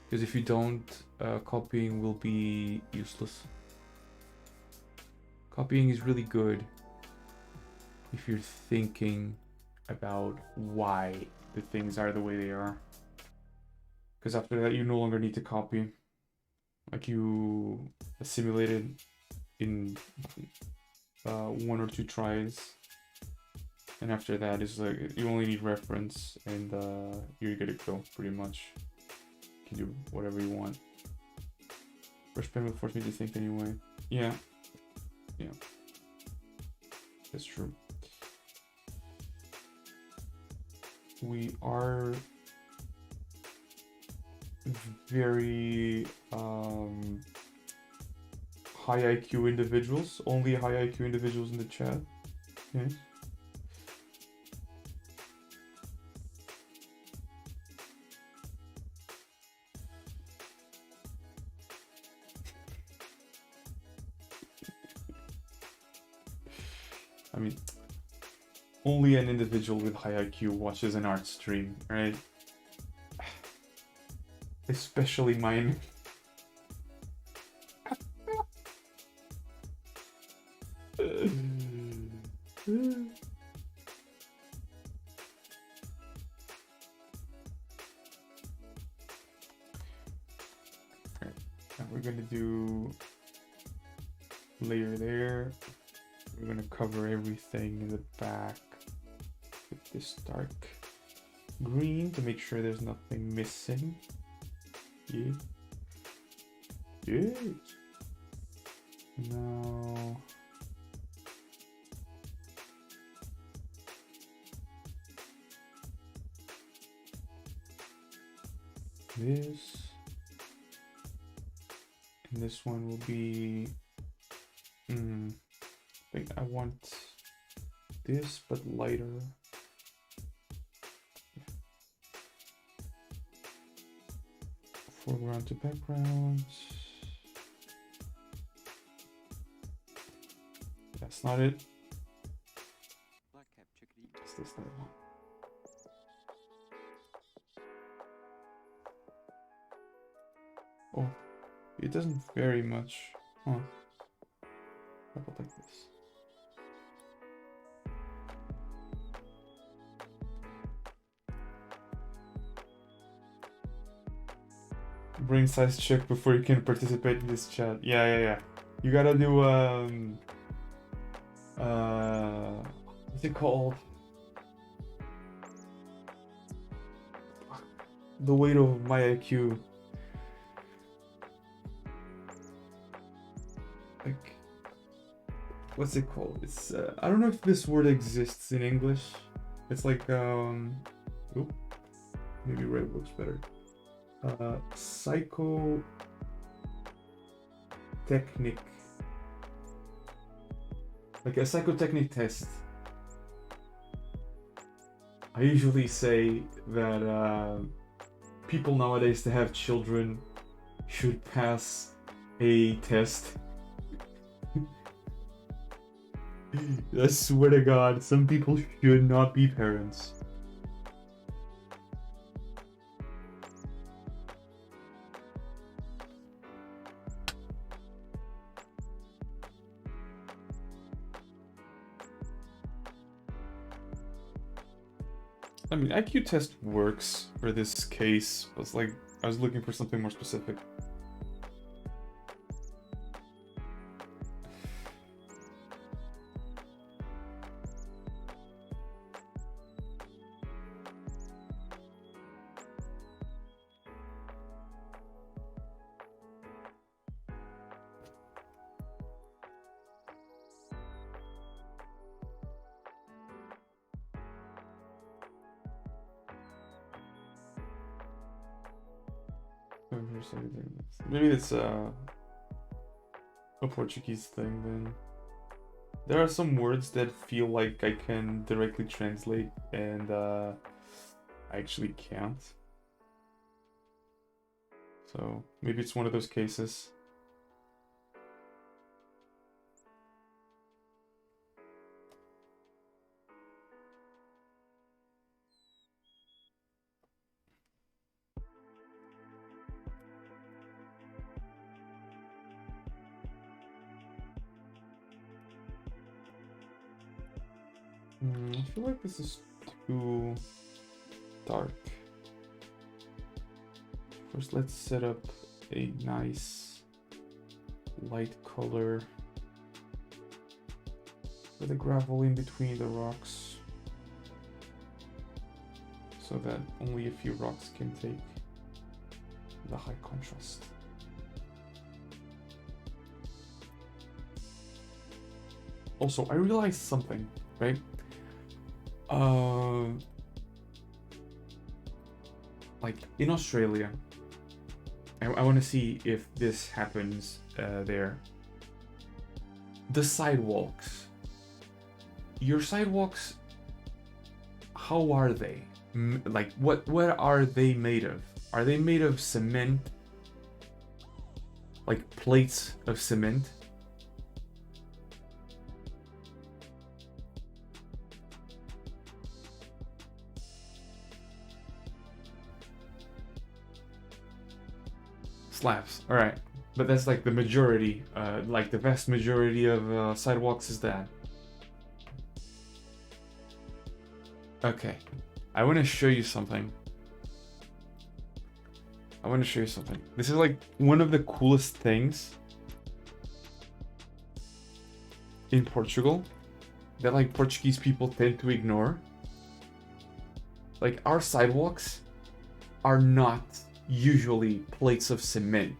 Because if you don't, copying will be useless. Copying is really good if you're thinking about why the things are the way they are. Because after that, you no longer need to copy. Like, you assimilated in 1 or 2 tries. And after that, is like you only need reference, and you're good to go, pretty much. You can do whatever you want. Brush pen will force me to think anyway. Yeah. Yeah. That's true. We are very high IQ individuals. Only high IQ individuals in the chat. Yes. I mean, only an individual with high IQ watches an art stream, right? Especially mine. We're gonna do layer there. We're gonna cover everything in the back with this dark green to make sure there's nothing missing. Yeah. Yeah. Now this. And this one will be I think I want this but lighter. Foreground to background. That's not it. It's this one. Oh, it doesn't vary much. Huh. How about like this? Brain size check before you can participate in this chat. Yeah. You gotta do what's it called? the weight of my IQ. Like, what's it called? It's I don't know if this word exists in English. It's like oop, maybe red looks better. Psychotechnic. Like a psychotechnic test. I usually say that people nowadays to have children should pass a test. I swear to God, some people should not be parents. I mean, IQ test works for this case, but it's like I was looking for something more specific. Maybe it's a Portuguese thing then. There are some words that feel like I can directly translate and I actually can't. So maybe it's one of those cases. I feel like this is too dark. First, let's set up a nice light color for the gravel in between the rocks, so that only a few rocks can take the high contrast. Also, I realized something, right? Like in Australia, I want to see if this happens there. The sidewalks. Your sidewalks, how are they? Like, what are they made of? Are they made of cement? Like plates of cement? Slabs, all right, but that's like the majority, like the vast majority of sidewalks is that. Okay, I want to show you something. This is like one of the coolest things in Portugal that like Portuguese people tend to ignore. Like, our sidewalks are not usually plates of cement.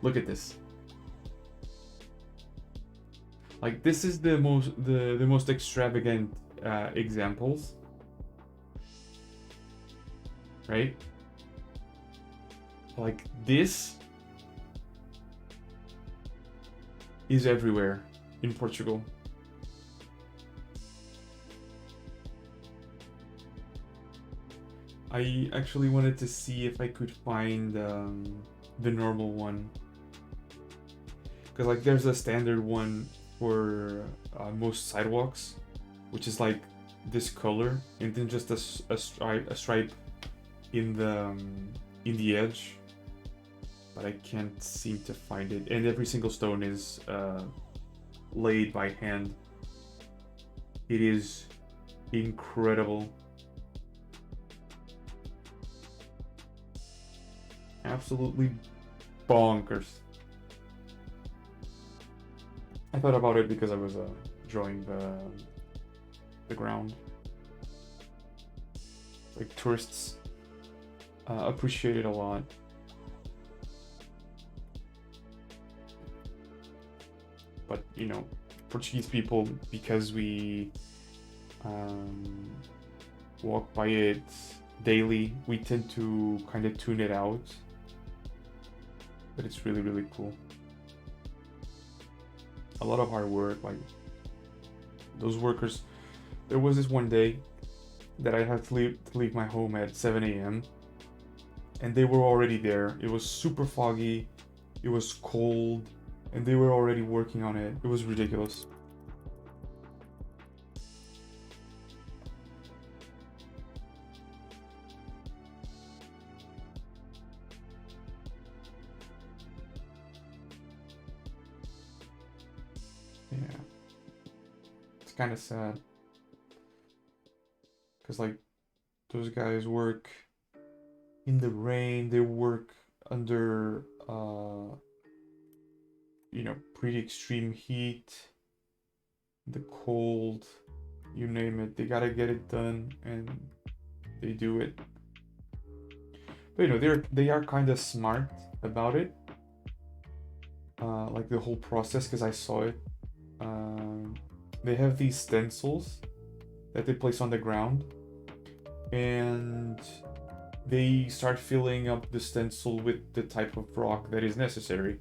Look at this. Like, this is the most extravagant examples, right? Like, this is everywhere in Portugal. I actually wanted to see if I could find the normal one, because like there's a standard one for most sidewalks, which is like this color and then just a stripe in the edge, but I can't seem to find it, and every single stone is laid by hand. It is incredible. Absolutely bonkers. I thought about it because I was drawing the ground. like tourists appreciate it a lot. But you know, Portuguese people, because we walk by it daily, we tend to kind of tune it out. But it's really, really cool. A lot of hard work, like those workers. There was this one day that I had to leave my home at 7 a.m. and they were already there. It was super foggy, it was cold, and they were already working on it. It was ridiculous. Yeah. It's kind of sad. Because, like, those guys work in the rain, they work under, you know, pretty extreme heat, the cold, you name it. They gotta get it done, and they do it. But, you know, they are kind of smart about it. Like the whole process, because I saw it. They have these stencils that they place on the ground, and they start filling up the stencil with the type of rock that is necessary.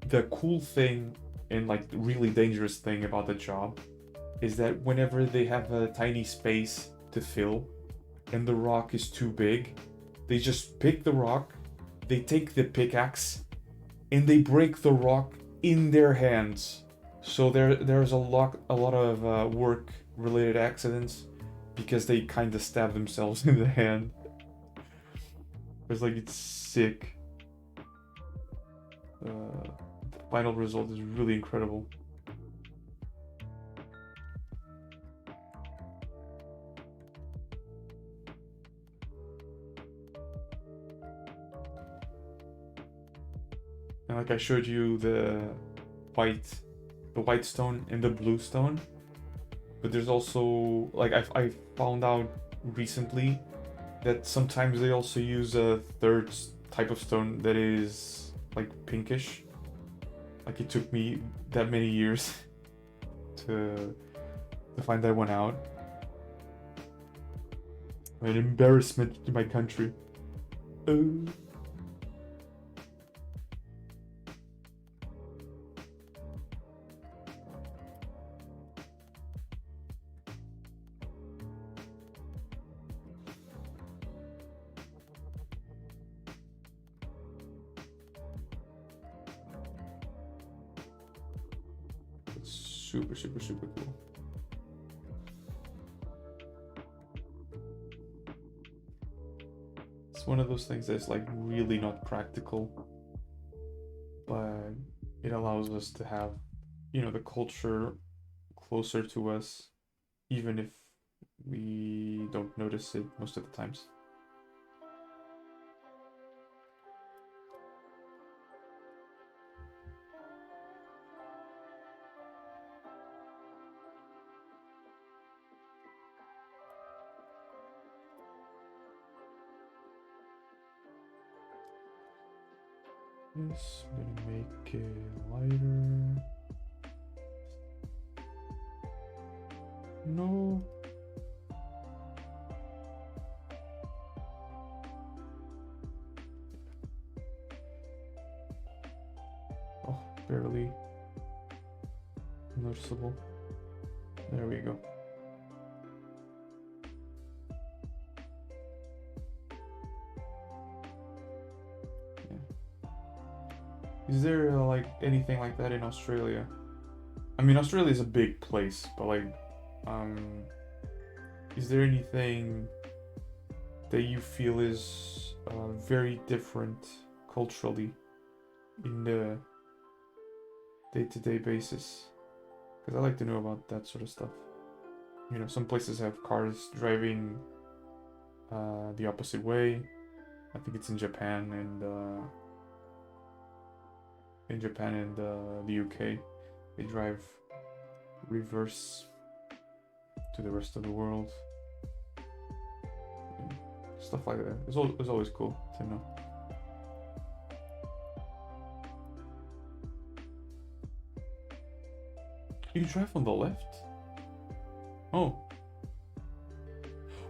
The cool thing and like really dangerous thing about the job is that whenever they have a tiny space to fill and the rock is too big, they just pick the rock, they take the pickaxe, and they break the rock in their hands. So there's a lot of work related accidents because they kind of stab themselves in the hand. It's like, it's sick. The final result is really incredible. And like I showed you the white stone and the blue stone, but there's also, like, I found out recently that sometimes they also use a third type of stone that is like pinkish. Like, it took me that many years to find that one out. An embarrassment to my country. It's super, super, super cool. It's one of those things that's like really not practical, but it allows us to have, you know, the culture closer to us, even if we don't notice it most of the times. Yes, I'm gonna make it lighter. No. Oh, barely noticeable. There we go. Is there like anything like that in Australia? I mean, Australia is a big place, but like, is there anything that you feel is very different culturally in the day-to-day basis? Because I like to know about that sort of stuff. You know, some places have cars driving the opposite way. I think it's in Japan and the UK. They drive reverse to the rest of the world. stuff like that. It's always cool to know. You drive on the left? Oh.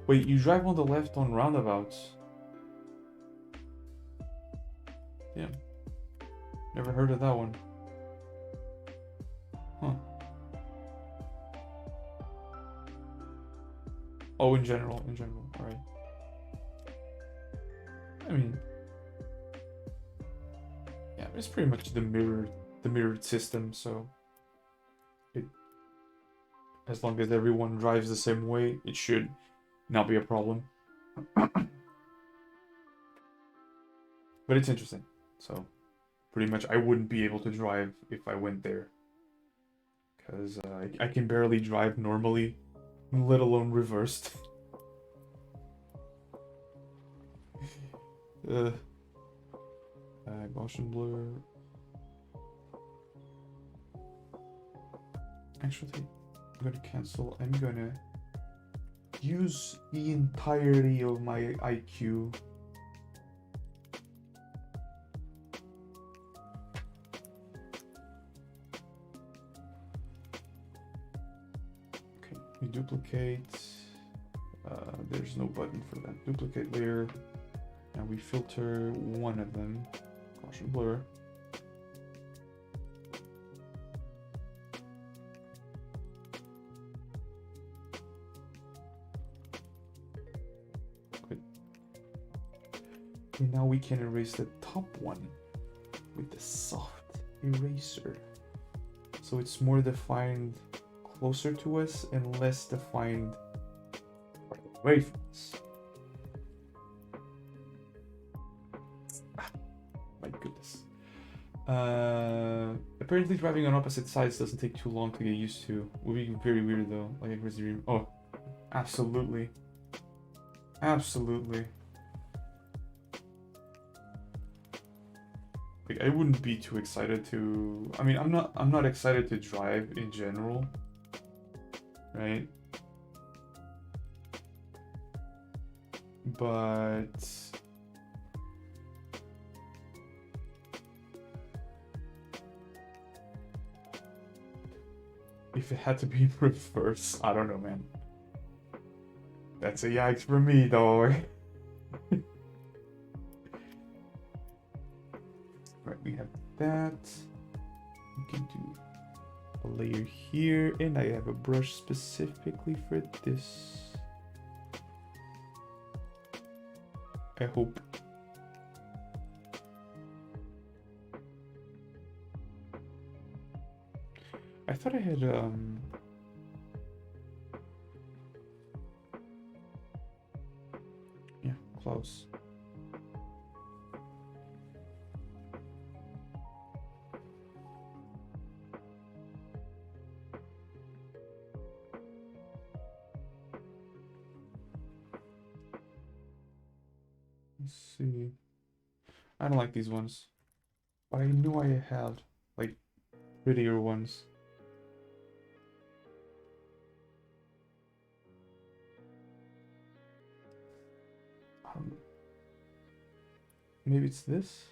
Wait, you drive on the left on roundabouts? Yeah. Never heard of that one. Huh. Oh, in general, alright. I mean, yeah, it's pretty much the mirrored system, so as long as everyone drives the same way, it should not be a problem. But it's interesting. So pretty much I wouldn't be able to drive if I went there. Because I can barely drive normally, let alone reversed. Gaussian blur. Actually, I'm gonna cancel. I'm gonna use the entirety of my IQ. Okay, we duplicate. There's no button for that. Duplicate layer. And we filter one of them. Gaussian blur. And now we can erase the top one with the soft eraser. So it's more defined closer to us and less defined away from us. My goodness. Apparently driving on opposite sides doesn't take too long to get used to. Would be very weird though, like a Grizzly Dream. Oh, absolutely. Absolutely. Like, I wouldn't be too excited to. I mean, I'm not excited to drive in general, right? But if it had to be in reverse, I don't know, man. That's a yikes for me, dog. Right, we have that. We can do a layer here, and I have a brush specifically for this. I hope. I thought I had yeah, close. Let's see. I don't like these ones, but I knew I had like prettier ones. Maybe it's this.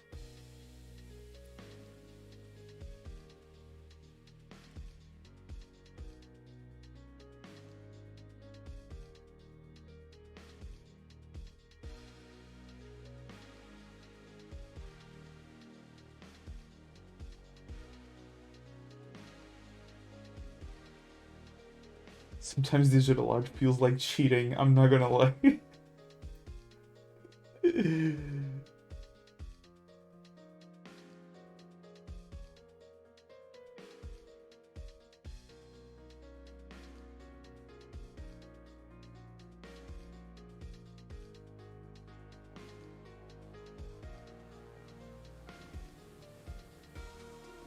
Sometimes digital art feels like cheating, I'm not gonna lie.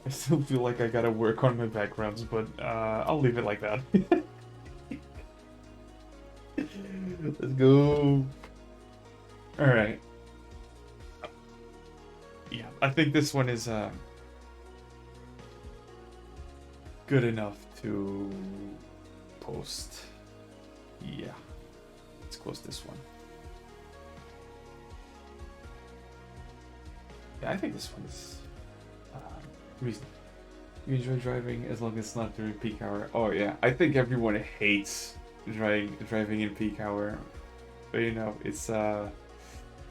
I still feel like I gotta work on my backgrounds, but I'll leave it like that. Let's go. Alright. Yeah, I think this one is good enough to post. Yeah. Let's close this one. Yeah, I think this one is reasonable. You enjoy driving as long as it's not during peak hour. Oh yeah, I think everyone hates driving in peak hour. But you know, it's a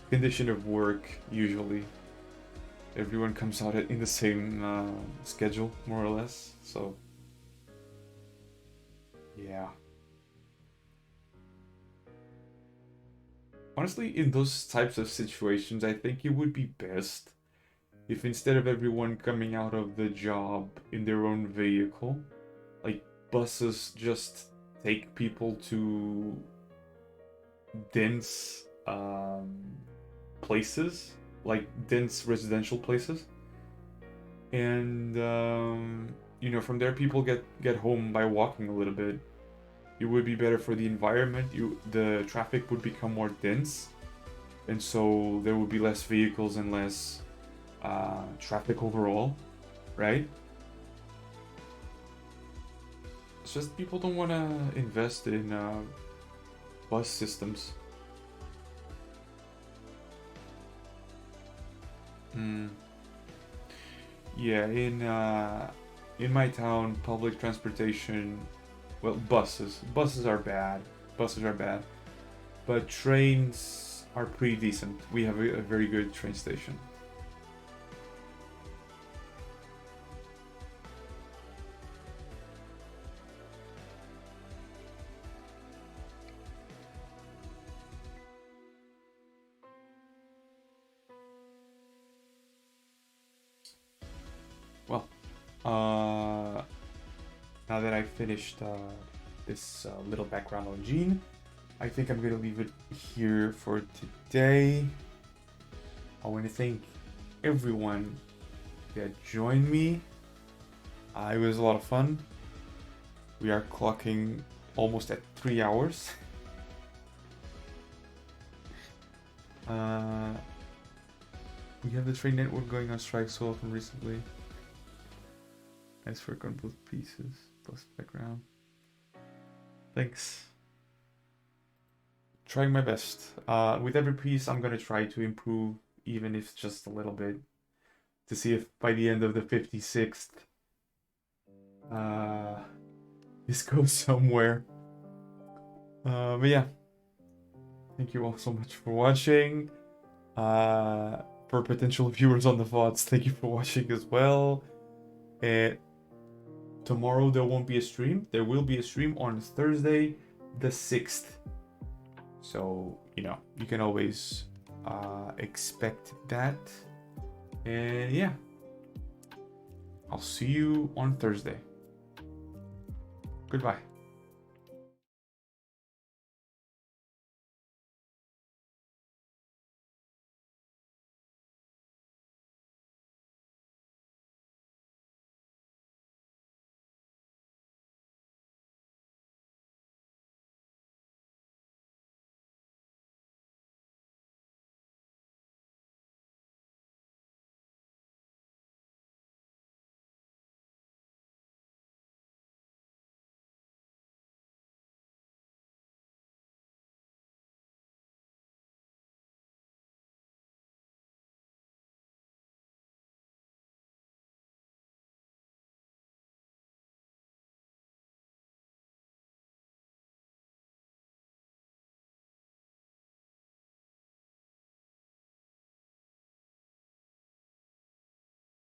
condition of work usually. Everyone comes out in the same schedule, more or less. So yeah. Honestly, in those types of situations, I think it would be best if instead of everyone coming out of the job in their own vehicle, like buses just take people to dense places, like dense residential places, and you know, from there people get home by walking a little bit. It would be better for the environment. The traffic would become more dense, and so there would be less vehicles and less traffic overall, right? It's just people don't want to invest in bus systems. Mm. Yeah, in my town, public transportation, well, buses are bad. Buses are bad, but trains are pretty decent. We have a very good train station. Well, now that I've finished this little background on Gene, I think I'm gonna leave it here for today. I want to thank everyone that joined me. It was a lot of fun. We are clocking almost at 3 hours. We have the train network going on strike so often recently. Nice work on both pieces. Plus background. Thanks. Trying my best. With every piece, I'm gonna try to improve, even if just a little bit, to see if by the end of the 56th, this goes somewhere. But yeah, thank you all so much for watching. For potential viewers on the VODs, thank you for watching as well. Tomorrow there won't be a stream. There will be a stream on Thursday, the 6th. So, you know, you can always expect that. And yeah, I'll see you on Thursday. Goodbye.